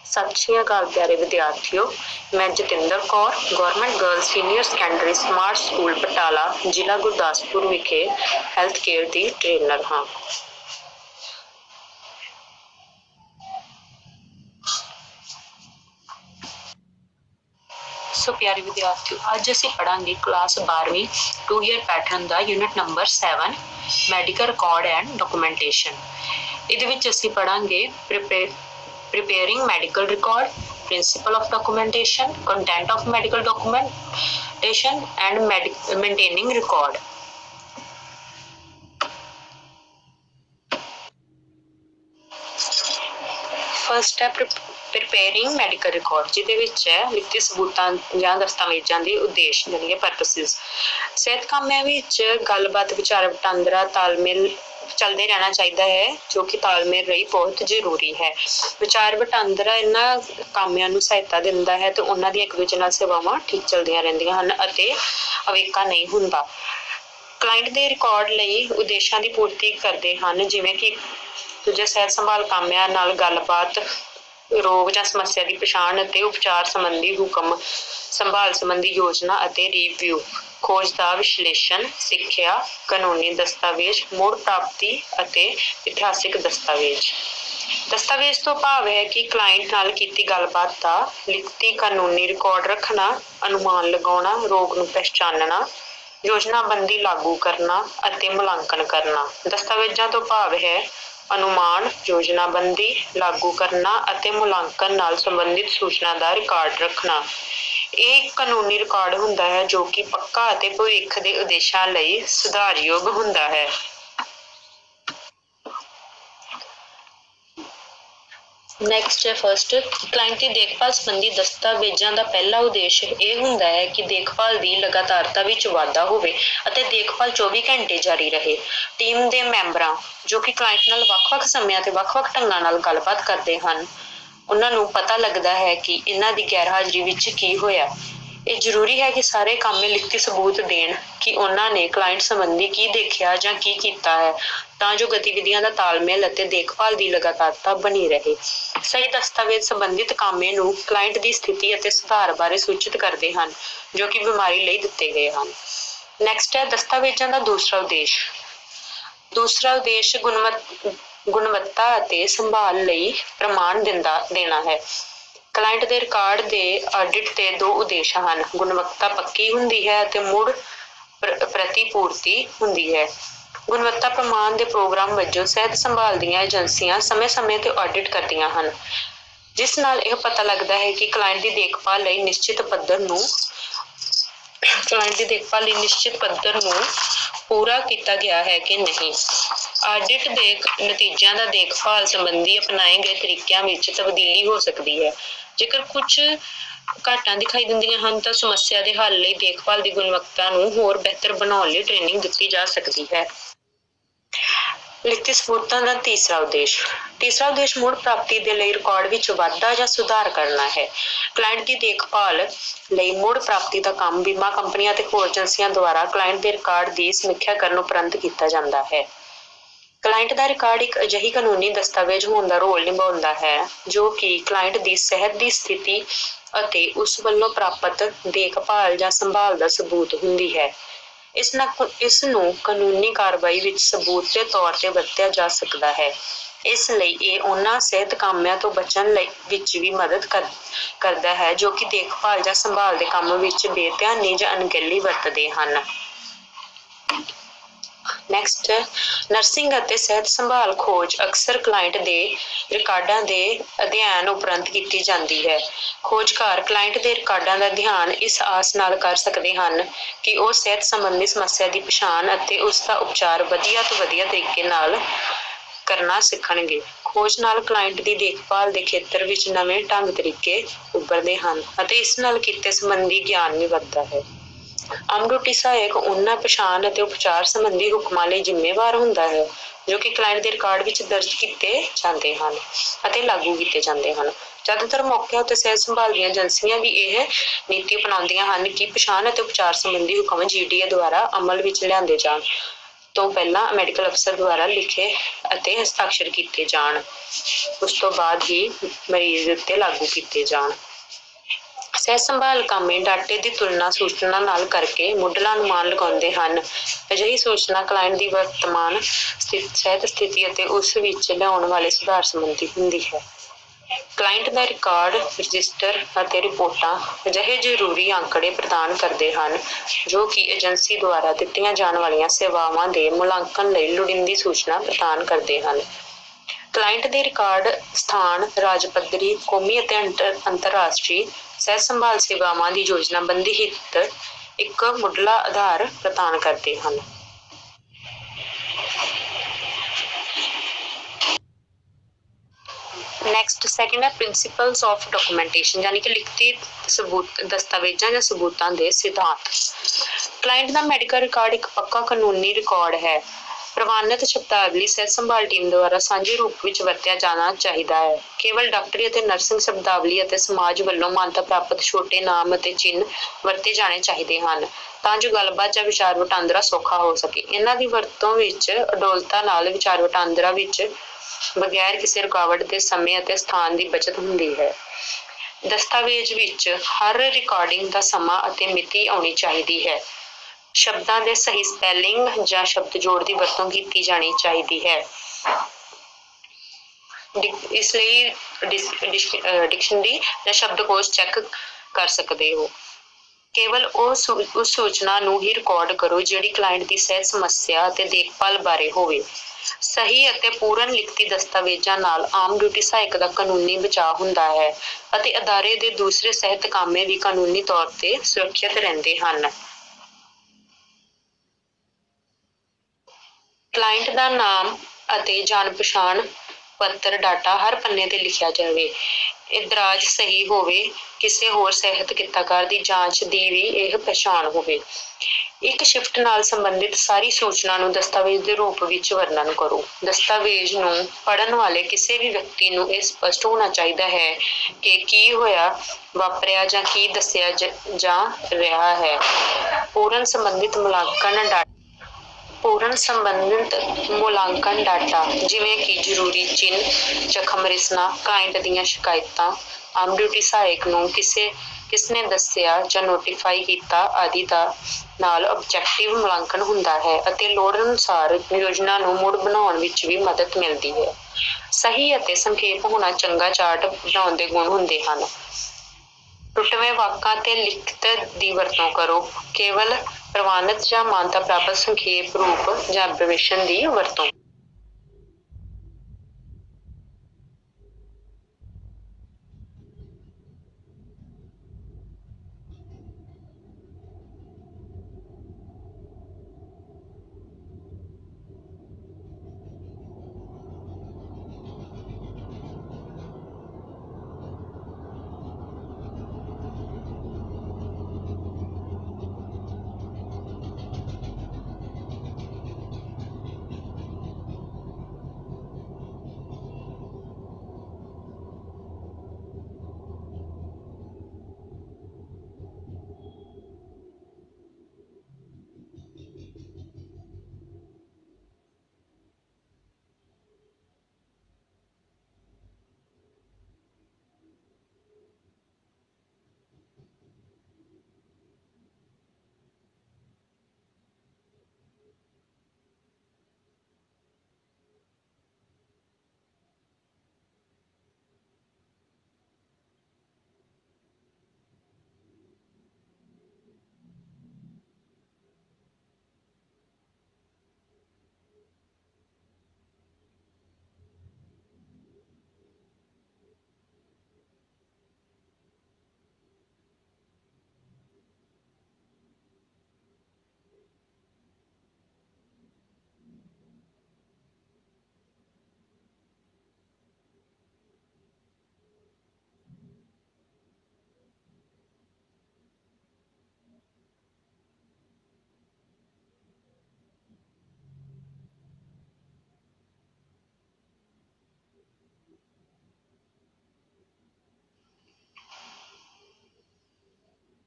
सत श्री अकाल प्यारे विद्यार्थियों, मैं Jatinder Kaur government girls senior secondary smart school Batala जिला गुरदासपुर विखे हैल्थ केयर की ट्रेनर हाँ। सो प्यारे विद्यार्थियों, अज असीं पढ़ांगे क्लास 12वीं 2 ईयर पैटर्न का unit number 7 medical record and documentation. इहदे विच असीं पढ़ांगे preparing medical record, principle of documentation, content of medical documentation and maintaining record। First है प्रिपेयरिंग मैडिकल रिकॉर्ड, जिहदे विच है लिखती सबूतां जां दस्तावेजां दे उद्देश यानी कि पर्पसेस। सेहत कामिਆਂ विच गलबात विचार वटांदरा तालमेल चलते रहना चाहिए है, जो कि तालमेल रही बहुत जरूरी है। विचार वटांदरा इन्हां कामिਆਂ ਨੂੰ सहायता दिंदा है तो उन्हां दी एक दूजे नाल सेवावां ठीक चलदियां रहिंदियां हन अते अवेका नहीं हुंदा। क्लाइंट दे रिकॉर्ड लई उद्देशां दी पूर्ति करदे हन, जिवें कि दूजे सेहत संभाल कामिਆਂ नाल गलबात, रोग जां समस्या की पछाण अते उपचार संबंधी हुकम, संभाल संबंधी योजना अते रिव्यू, खोज का विश्लेषण, सिक्ख्या, कानूनी दस्तावेज, मुड़ प्राप्ति अते इतिहासिक दस्तावेज। दस्तावेज तो भाव है कि क्लाइंट नाल कीती गलबात का लिखती कानूनी रिकॉर्ड रखना, अनुमान लगाउणा, रोग नूं पहचानना, योजनाबंदी लागू करना अते मुलांकन करना। दस्तावेजां तो भाव है अनुमान, योजनाबंदी लागू करना अते मुलांकन नाल संबंधित सूचना का रिकॉर्ड रखना। एक कानूनी रिकॉर्ड हुंदा है जो कि पक्का अते भविख दे उद्देशां लई सुधारयोग हुंदा है। नैक्सट है फर्स्ट, क्लाइंट की देखभाल संबंधी दस्तावेजां दा पहला उद्देश यह हुंदा है कि देखभाल की लगातारता विच वाधा होवे अते देखभाल 24 घंटे जारी रहे। टीम दे मैंबरां जो कि क्लाइंट नाल वख-वख समयां ते वख-वख ढंगां नाल गलबात करदे हन, उन्हां नूं पता लगदा है कि इन्हां दी गैर हाज़री विच की होया। ਇਹ ਜ਼ਰੂਰੀ है कि सारे कामे लिखती सबूत देण कि उन्हां ने क्लाइंट संबंधी की देखिया जां की कीता है, तां जो गतिविधियां दा तालमेल अते देखभाल दी लगातारता बनी रहे। सही दस्तावेज संबंधित कामे नूं क्लाइंट दी स्थिति अते सुधार बारे सूचित करदे हन, जो कि बीमारी लई दित्ते गए हन। नैक्सट है दस्तावेजां दा दूसरा उद्देश। दूसरा उद्देश गुणवत्ता अते संभाल लई प्रमाण देना है। क्लाइंट दे रिकॉर्ड दे ऑडिट ते दो उद्देश हन, गुणवत्ता पक्की हुंदी है अते मुड़ प्रतिपूर्ति हुंदी है। गुणवत्ता प्रमाण दे प्रोग्राम वजों सेहत संभाल दीआं एजेंसियां समय-समय ते ऑडिट करदियां हन, जिस नाल यह पता लगदा है कि क्लाइंट दी देखभाल लई निश्चित पद्धर नूं पूरा किया गया है कि नहीं। ऑडिट दे नतीजों का देखभाल संबंधी अपनाए गए तरीकों में तब्दीली हो सकती है। जेकर कुछ घाटां दिखाई दिंदियां हन तां समस्या दे हल लई देखभाल दी गुणवत्ता नूं होर बेहतर बनाउण लई ट्रेनिंग दित्ती जा सकती है। लिखती सबूतां दा तीसरा उद्देश मुड़ प्राप्ति दे लई रिकॉर्ड विच वाधा जां सुधार करना है। क्लाइंट दी देखभाल लई मुड़ प्राप्ति दा काम बीमा कंपनियां ते होर एजेंसियां द्वारा क्लाइंट दे रिकॉर्ड दी समीक्षा करन उपरंत कीता जांदा है। क्लाइंट दा रिकॉर्ड एक अजिही कानूनी दस्तावेज होण दा रोल निभाउंदा है जो कि क्लाइंट दी सेहत दी स्थिति अते उस वल्लों प्राप्त देखभाल जां संभाल दा सबूत हुंदी है। इस नूं कानूनी कार्रवाई विच सबूत के तौर ते वरतिया जा सकदा है। इस लई यह उन्हां सेहत कामिਆਂ तो बचण लई विच भी मदद करदा है जो कि देखभाल जां संभाल दे काम विच बेध्यानी जां अणगਹਿਲੀ वरतदे हन। नैक्सट नर्सिंग अते सेहत संभाल खोज अक्सर क्लाइंट दे रिकॉर्डां दे अध्ययन उपरंत की जाती है। खोजकार क्लाइंट दे रिकॉर्डां दा अध्ययन इस आस नाल कर सकते हैं कि वह सेहत संबंधी समस्या की पछाण अते उसका उपचार वधिया तो वधिया तरीके नाल करना सीखणगे। खोज नाल क्लाइंट की देखभाल के खेत्र विच नवे ढंग तरीके उभरते हैं अते इस नाल किते संबंधी ज्ञान भी वधदा है। आम ड्यूटी सहायक उन्हां पछाण अते उपचार संबंधी हुक्मां लई जिम्मेवार हुंदा है जो कि क्लाइंट दे रिकॉर्ड विच दर्ज कीते जांदे हन अते लागू कीते जांदे हन। ज़्यादातर मौके उत्ते सेहत संभाल दी एजेंसियां भी यह नीति अपनाउंदियां हन कि पछाण अते उपचार संबंधी हुक्म GDA द्वारा अमल विच लिआंदे जाण। ਤੋਂ ਪਹਿਲਾਂ ਮੈਡੀਕਲ ਅਫਸਰ ਦੁਆਰਾ ਲਿਖੇ ਅਤੇ ਹਸਤਾਖਰ ਕੀਤੇ ਜਾਣ। ਉਸ ਤੋਂ ਬਾਅਦ ਹੀ ਮਰੀਜ਼ ਉੱਤੇ ਲਾਗੂ ਕੀਤੇ ਜਾਣ। ਸਿਹਤ ਸੰਭਾਲ ਕਾਮੇ ਡਾਟੇ ਦੀ ਤੁਲਨਾ ਸੂਚਨਾ ਨਾਲ ਕਰਕੇ ਮੁੱਢਲਾ ਅਨੁਮਾਨ ਲਗਾਉਂਦੇ ਹਨ। ਅਜਿਹੀ ਸੂਚਨਾ ਕਲਾਇੰਟ ਦੀ ਵਰਤਮਾਨ ਸਿਹਤ ਸਥਿਤੀ ਅਤੇ ਉਸ ਵਿੱਚ ਲਿਆਉਣ ਵਾਲੇ ਸੁਧਾਰ ਸੰਬੰਧੀ ਹੁੰਦੀ ਹੈ। ਕਲਾਇੰਟ ਦਾ ਰਿਕਾਰਡ, ਰਜਿਸਟਰ ਅਤੇ ਰਿਪੋਰਟਾਂ ਅਜਿਹੇ ਜ਼ਰੂਰੀ ਅੰਕੜੇ ਪ੍ਰਦਾਨ ਕਰਦੇ ਹਨ ਜੋ ਕਿ ਏਜੰਸੀ ਦੁਆਰਾ ਦਿੱਤੀਆਂ ਜਾਣ ਵਾਲੀਆਂ ਸੇਵਾਵਾਂ ਦੇ ਮੁਲਾਂਕਣ ਲਈ ਲੋੜੀਂਦੀ ਸੂਚਨਾ ਪ੍ਰਦਾਨ ਕਰਦੇ ਹਨ। ਕਲਾਇੰਟ ਦੇ ਰਿਕਾਰਡ ਸਥਾਨ, ਰਾਜ ਪੱਧਰੀ, ਕੌਮੀ ਅਤੇ ਅੰਤਰਰਾਸ਼ਟਰੀ ਸਿਹਤ ਸੰਭਾਲ ਸੇਵਾਵਾਂ ਦੀ ਯੋਜਨਾਬੰਦੀ ਹਿੱਤ ਇੱਕ ਮੁੱਢਲਾ ਆਧਾਰ ਪ੍ਰਦਾਨ ਕਰਦੇ ਹਨ। ਨੈਕਸਟ ਸੈਕਿੰਡ ਹੈ ਪ੍ਰਿੰਸੀਪਲਸ ਆਫ ਡਾਕੂਮੈਂਟੇਸ਼ਨ, ਯਾਨੀ ਕਿ ਲਿਖਤੀ ਸਬੂਤ ਦਸਤਾਵੇਜ਼ਾਂ ਜਾਂ ਸਬੂਤਾਂ ਦੇ ਸਿਧਾਂਤ। ਕਲਾਇੰਟ ਦਾ ਮੈਡੀਕਲ ਰਿਕਾਰਡ ਇੱਕ ਪੱਕਾ ਕਾਨੂੰਨੀ ਰਿਕਾਰਡ ਹੈ। ਪ੍ਰਵਾਨਿਤ ਸ਼ਬਦਾਵਲੀ ਸਿਹਤ ਸੰਭਾਲ ਟੀਮ ਦੁਆਰਾ ਸਾਂਝੇ ਰੂਪ ਵਿੱਚ ਵਰਤਿਆ ਜਾਣਾ ਚਾਹੀਦਾ ਹੈ। ਕੇਵਲ ਡਾਕਟਰੀ ਅਤੇ ਨਰਸਿੰਗ ਸ਼ਬਦਾਵਲੀ ਅਤੇ ਸਮਾਜ ਵੱਲੋਂ ਮਾਨਤਾ ਪ੍ਰਾਪਤ ਛੋਟੇ ਨਾਮ ਅਤੇ ਚਿੰਨ੍ਹ ਵਰਤੇ ਜਾਣੇ ਚਾਹੀਦੇ ਹਨ ਤਾਂ ਜੋ ਗੱਲਬਾਤ ਜਾਂ ਵਿਚਾਰ ਵਟਾਂਦਰਾ ਸੌਖਾ ਹੋ ਸਕੇ। ਇਹਨਾਂ ਦੀ ਵਰਤੋਂ ਵਿੱਚ ਅਡੋਲਤਾ ਨਾਲ ਵਿਚਾਰ ਵਟਾਂਦਰਾ ਵਿੱਚ ਬਗੈਰ ਕਿਸੇ ਰੁਕਾਵਟ ਦੇ ਸਮੇਂ ਅਤੇ ਸਥਾਨ ਦੀ ਬਚਤ ਹੁੰਦੀ ਹੈ। ਦਸਤਾਵੇਜ਼ ਵਿੱਚ ਹਰ ਰਿਕਾਰਡਿੰਗ ਦਾ ਸਮਾਂ ਅਤੇ ਮਿਤੀ ਆਉਣੀ ਚਾਹੀਦੀ ਹੈ। ਸ਼ਬਦਾਂ ਦੇ ਸਹੀ ਸਪੈਲਿੰਗ ਜਾਂ ਸ਼ਬਦ ਜੋੜ ਦੀ ਵਰਤੋਂ ਕੀਤੀ ਜਾਣੀ ਚਾਹੀਦੀ ਹੈ। ਇਸ ਲਈ ਡਿਕਸ਼ਨਰੀ ਜਾਂ ਸ਼ਬਦਕੋਸ਼ ਚੈੱਕ ਕਰ ਸਕਦੇ ਹੋ। ਕੇਵਲ ਉਸ ਸੂਚਨਾ ਨੂੰ ਹੀ ਰਿਕਾਰਡ ਕਰੋ ਜਿਹੜੀ ਕਲਾਇੰਟ ਦੀ ਸਿਹਤ ਸਮੱਸਿਆ ਅਤੇ ਦੇਖਭਾਲ ਬਾਰੇ ਹੋਵੇ। ਸਹੀ ਅਤੇ ਪੂਰਨ ਲਿਖਤੀ ਦਸਤਾਵੇਜ਼ਾਂ ਨਾਲ ਆਮ ਡਿਊਟੀ ਸਹਾਇਕ ਦਾ ਕਾਨੂੰਨੀ ਬਚਾਅ ਹੁੰਦਾ ਹੈ ਅਤੇ ਅਦਾਰੇ ਦੇ ਦੂਸਰੇ ਸਿਹਤ ਕਾਮੇ ਵੀ ਕਾਨੂੰਨੀ ਤੌਰ ਤੇ ਸੁਰੱਖਿਅਤ ਰਹਿੰਦੇ ਹਨ। ਕਲਾਇੰਟ ਦਾ ਨਾਮ ਅਤੇ ਜਾਣ ਪਛਾਣ ਪੱਤਰ ਡਾਟਾ ਹਰ ਪੰਨੇ ਤੇ ਲਿਖਿਆ ਜਾਵੇ। ਇਦਰਾਜ ਸਹੀ ਹੋਵੇ। ਕਿਸੇ ਹੋਰ ਸਿਹਤ ਕਿੱਤਾਕਾਰ ਦੀ ਜਾਂਚ ਦੀ ਵੀ ਇਹ ਪਛਾਣ ਹੋਵੇ। ਇੱਕ ਸ਼ਿਫਟ ਨਾਲ ਸੰਬੰਧਿਤ ਸਾਰੀ ਸੂਚਨਾ ਨੂੰ ਦਸਤਾਵੇਜ਼ ਦੇ ਰੂਪ ਵਿੱਚ ਵਰਣਨ ਕਰੋ। ਦਸਤਾਵੇਜ਼ ਨੂੰ ਪੜ੍ਹਨ ਵਾਲੇ ਕਿਸੇ ਵੀ ਵਿਅਕਤੀ ਨੂੰ ਇਹ ਸਪਸ਼ਟ ਹੋਣਾ ਚਾਹੀਦਾ ਹੈ ਕਿ ਕੀ ਹੋਇਆ, ਵਾਪਰਿਆ ਜਾਂ ਕੀ ਦੱਸਿਆ ਜਾ ਰਿਹਾ ਹੈ। ਪੂਰਨ ਸੰਬੰਧਿਤ ਮੁਲਾਂਕਣ ਡਾਟਾ ਜਿਵੇਂ ਕਿ ਜ਼ਰੂਰੀ ਚਿੰਨ੍ਹ, ਜ਼ਖਮ ਰਿਸਣਾ, ਕਲਾਇੰਟ ਦੀਆਂ ਸ਼ਿਕਾਇਤਾਂ, ਆਮ ਡਿਊਟੀ ਸਹਾਇਕ ਨੂੰ ਕਿਸਨੇ ਦੱਸਿਆ ਜਾਂ ਨੋਟੀਫਾਈ ਕੀਤਾ ਆਦਿ ਦਾ ਨਾਲ ਆਬਜੈਕਟਿਵ ਮੁਲਾਂਕਣ ਹੁੰਦਾ ਹੈ ਅਤੇ ਲੋੜ ਅਨੁਸਾਰ ਯੋਜਨਾ ਨੂੰ ਮੁੜ ਬਣਾਉਣ ਵਿੱਚ ਵੀ ਮਦਦ ਮਿਲਦੀ ਹੈ। ਸਹੀ ਅਤੇ ਸੰਖੇਪ ਹੋਣਾ ਚੰਗਾ ਚਾਰਟ ਬਣਾਉਣ ਦੇ ਗੁਣ ਹੁੰਦੇ ਹਨ। ਟੁੱਟਵੇਂ ਵਾਕਾਂ ਤੇ ਲਿਖਤ ਦੀ ਵਰਤੋਂ ਕਰੋ। ਕੇਵਲ ਪ੍ਰਵਾਨਿਤ ਜਾਂ ਮਾਨਤਾ ਪ੍ਰਾਪਤ ਸੰਖੇਪ ਰੂਪ ਜਾਂ ਐਬਰੀਵੇਸ਼ਨ ਦੀ ਵਰਤੋਂ।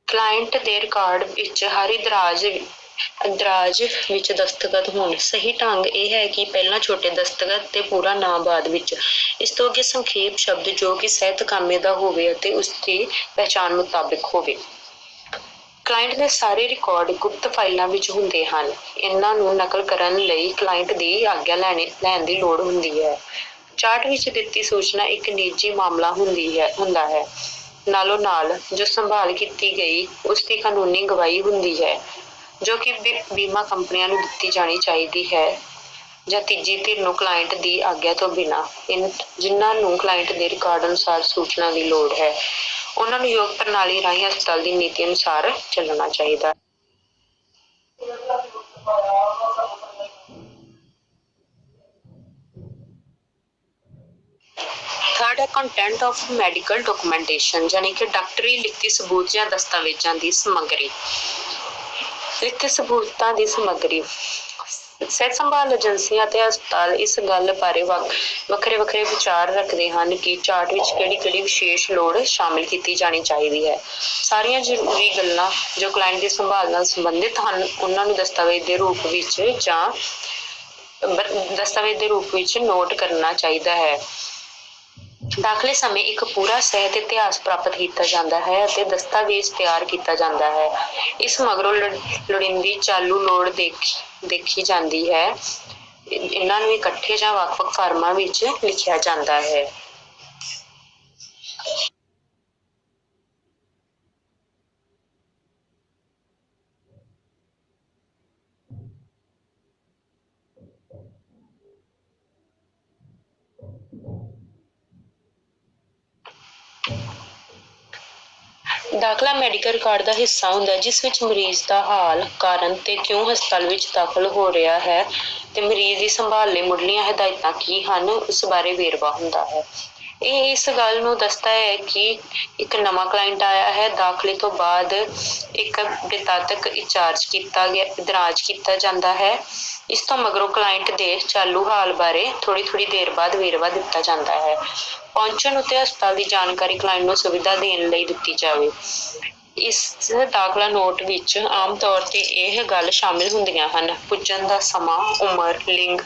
ਕਲਾਇੰਟ ਦੇ ਰਿਕਾਰਡ ਵਿੱਚ ਹਰ ਇਦਰਾਜ ਅੰਦਰਾਜ ਵਿੱਚ ਦਸਤਖਤ ਹੋਣ। ਸਹੀ ਢੰਗ ਇਹ ਹੈ ਕਿ ਪਹਿਲਾਂ ਛੋਟੇ ਦਸਤਖਤ ਤੇ ਪੂਰਾ ਨਾਂ ਬਾਅਦ ਵਿੱਚ। ਇਸ ਤੋਂ ਅੱਗੇ ਸੰਖੇਪ ਸ਼ਬਦ ਜੋ ਕਿ ਸਹਿਤਕਾਮੇ ਦਾ ਹੋਵੇ ਅਤੇ ਉਸਦੀ ਪਹਿਚਾਣ ਮੁਤਾਬਿਕ ਹੋਵੇ। ਕਲਾਇੰਟ ਦੇ ਸਾਰੇ ਰਿਕਾਰਡ ਗੁਪਤ ਫਾਈਲਾਂ ਵਿੱਚ ਹੁੰਦੇ ਹਨ। ਇਹਨਾਂ ਨੂੰ ਨਕਲ ਕਰਨ ਲਈ ਕਲਾਇੰਟ ਦੀ ਆਗਿਆ ਲੈਣ ਦੀ ਲੋੜ ਹੁੰਦੀ ਹੈ। ਚਾਰਟ ਵਿੱਚ ਦਿੱਤੀ ਸੂਚਨਾ ਇੱਕ ਨਿੱਜੀ ਮਾਮਲਾ ਹੁੰਦਾ ਹੈ। ਨਾਲੋਂ ਨਾਲ ਜੋ ਸੰਭਾਲ ਕੀਤੀ ਗਈ ਉਸਦੀ ਕਾਨੂੰਨੀ ਗਵਾਹੀ ਹੁੰਦੀ ਹੈ, ਜੋ ਕਿ ਬੀਮਾ ਕੰਪਨੀਆਂ ਨੂੰ ਦਿੱਤੀ ਜਾਣੀ ਚਾਹੀਦੀ ਹੈ ਜਾਂ ਤੀਜੀ ਧਿਰ ਨੂੰ ਕਲਾਇੰਟ ਦੀ ਆਗਿਆ ਤੋਂ ਬਿਨਾਂ। ਜਿਨ੍ਹਾਂ ਨੂੰ ਕਲਾਇੰਟ ਦੇ ਰਿਕਾਰਡ ਅਨੁਸਾਰ ਸੂਚਨਾ ਦੀ ਲੋੜ ਹੈ, ਉਹਨਾਂ ਨੂੰ ਯੋਗ ਪ੍ਰਣਾਲੀ ਰਾਹੀਂ ਹਸਪਤਾਲ ਦੀ ਨੀਤੀ ਅਨੁਸਾਰ ਚੱਲਣਾ ਚਾਹੀਦਾ। ਥਰਡ ਹੈ ਕੰਟੈਂਟ ਆਫ ਮੈਡੀਕਲ ਡਾਕੂਮੈਂਟੇਸ਼ਨ, ਯਾਨੀ ਕਿ ਡਾਕਟਰੀ ਲਿਖਤੀ ਸਬੂਤ ਜਾਂ ਦਸਤਾਵੇਜ਼ਾਂ ਦੀ ਸਮੱਗਰੀ। ਲਿਖਤੀ ਸਬੂਤਾਂ ਦੀ ਸਮੱਗਰੀ। ਸਿਹਤ ਸੰਭਾਲ ਏਜੰਸੀਆਂ ਅਤੇ ਹਸਪਤਾਲ ਇਸ ਗੱਲ ਬਾਰੇ ਵੱਖਰੇ ਵੱਖਰੇ ਵਿਚਾਰ ਰੱਖਦੇ ਹਨ ਕਿ ਚਾਰਟ ਵਿੱਚ ਕਿਹੜੀ ਵਿਸ਼ੇਸ਼ ਲੋੜ ਸ਼ਾਮਿਲ ਕੀਤੀ ਜਾਣੀ ਚਾਹੀਦੀ ਹੈ। ਸਾਰੀਆਂ ਜ਼ਰੂਰੀ ਗੱਲਾਂ ਜੋ ਕਲਾਇੰਟ ਦੀ ਸੰਭਾਲ ਨਾਲ ਸੰਬੰਧਿਤ ਹਨ ਉਹਨਾਂ ਨੂੰ ਦਸਤਾਵੇਜ਼ ਦੇ ਰੂਪ ਵਿੱਚ ਨੋਟ ਕਰਨਾ ਚਾਹੀਦਾ ਹੈ। ਦਾਖਲੇ ਸਮੇਂ ਇੱਕ ਪੂਰਾ ਸਿਹਤ ਇਤਿਹਾਸ ਪ੍ਰਾਪਤ ਕੀਤਾ ਜਾਂਦਾ ਹੈ ਅਤੇ ਦਸਤਾਵੇਜ਼ ਤਿਆਰ ਕੀਤਾ ਜਾਂਦਾ ਹੈ। ਇਸ ਮਗਰੋਂ ਲੋੜੀਂਦੀ ਚਾਲੂ ਲੋੜ ਦੇਖੀ ਜਾਂਦੀ ਹੈ। ਇਹਨਾਂ ਨੂੰ ਇਕੱਠੇ ਜਾਂ ਵੱਖ-ਵੱਖ ਫਾਰਮਾਂ ਵਿੱਚ ਲਿਖਿਆ ਜਾਂਦਾ ਹੈ। ਦਾਖਲਾ ਮੈਡੀਕਲ ਰਿਕਾਰਡ ਦਾ ਹਿੱਸਾ ਹੁੰਦਾ ਹੈ, ਜਿਸ ਵਿੱਚ ਮਰੀਜ਼ ਦਾ ਹਾਲ, ਕਾਰਨ ਤੇ ਕਿਉਂ ਹਸਪਤਾਲ ਵਿੱਚ ਦਾਖਲ ਹੋ ਰਿਹਾ ਹੈ ਤੇ ਮਰੀਜ਼ ਦੀ ਸੰਭਾਲ ਲਈ ਮੁੱਢਲੀਆਂ ਹਦਾਇਤਾਂ ਕੀ ਹਨ ਉਸ ਬਾਰੇ ਵੇਰਵਾ ਹੁੰਦਾ ਹੈ। ਇਹ ਇਸ ਗੱਲ ਨੂੰ ਦੱਸਦਾ ਹੈ ਕਿ ਇੱਕ ਨਵਾਂ ਕਲਾਇੰਟ ਆਇਆ ਹੈ। ਦਾਖਲੇ ਤੋਂ ਬਾਅਦ ਇੱਕ ਬੇਤਾਤਕ ਇਦਰਾਜ ਕੀਤਾ ਜਾਂਦਾ ਹੈ। ਇਸ ਤੋਂ ਮਗਰੋਂ ਕਲਾਇੰਟ ਦੇ ਚਾਲੂ ਹਾਲ ਬਾਰੇ ਥੋੜੀ ਦੇਰ ਬਾਅਦ ਵੇਰਵਾ ਦਿੱਤਾ ਜਾਂਦਾ ਹੈ। ਪਹੁੰਚਣ ਉੱਤੇ ਹਸਪਤਾਲ ਦੀ ਜਾਣਕਾਰੀ ਕਲਾਇੰਟ ਨੂੰ ਸੁਵਿਧਾ ਦੇਣ ਲਈ ਦਿੱਤੀ ਜਾਵੇ। ਇਸ ਦਾਖਲਾ ਨੋਟ ਵਿੱਚ ਆਮ ਤੌਰ ਤੇ ਇਹ ਗੱਲ ਸ਼ਾਮਿਲ ਹੁੰਦੀਆਂ ਹਨ: ਪੁੱਜਣ ਦਾ ਸਮਾਂ, ਉਮਰ, ਲਿੰਗ,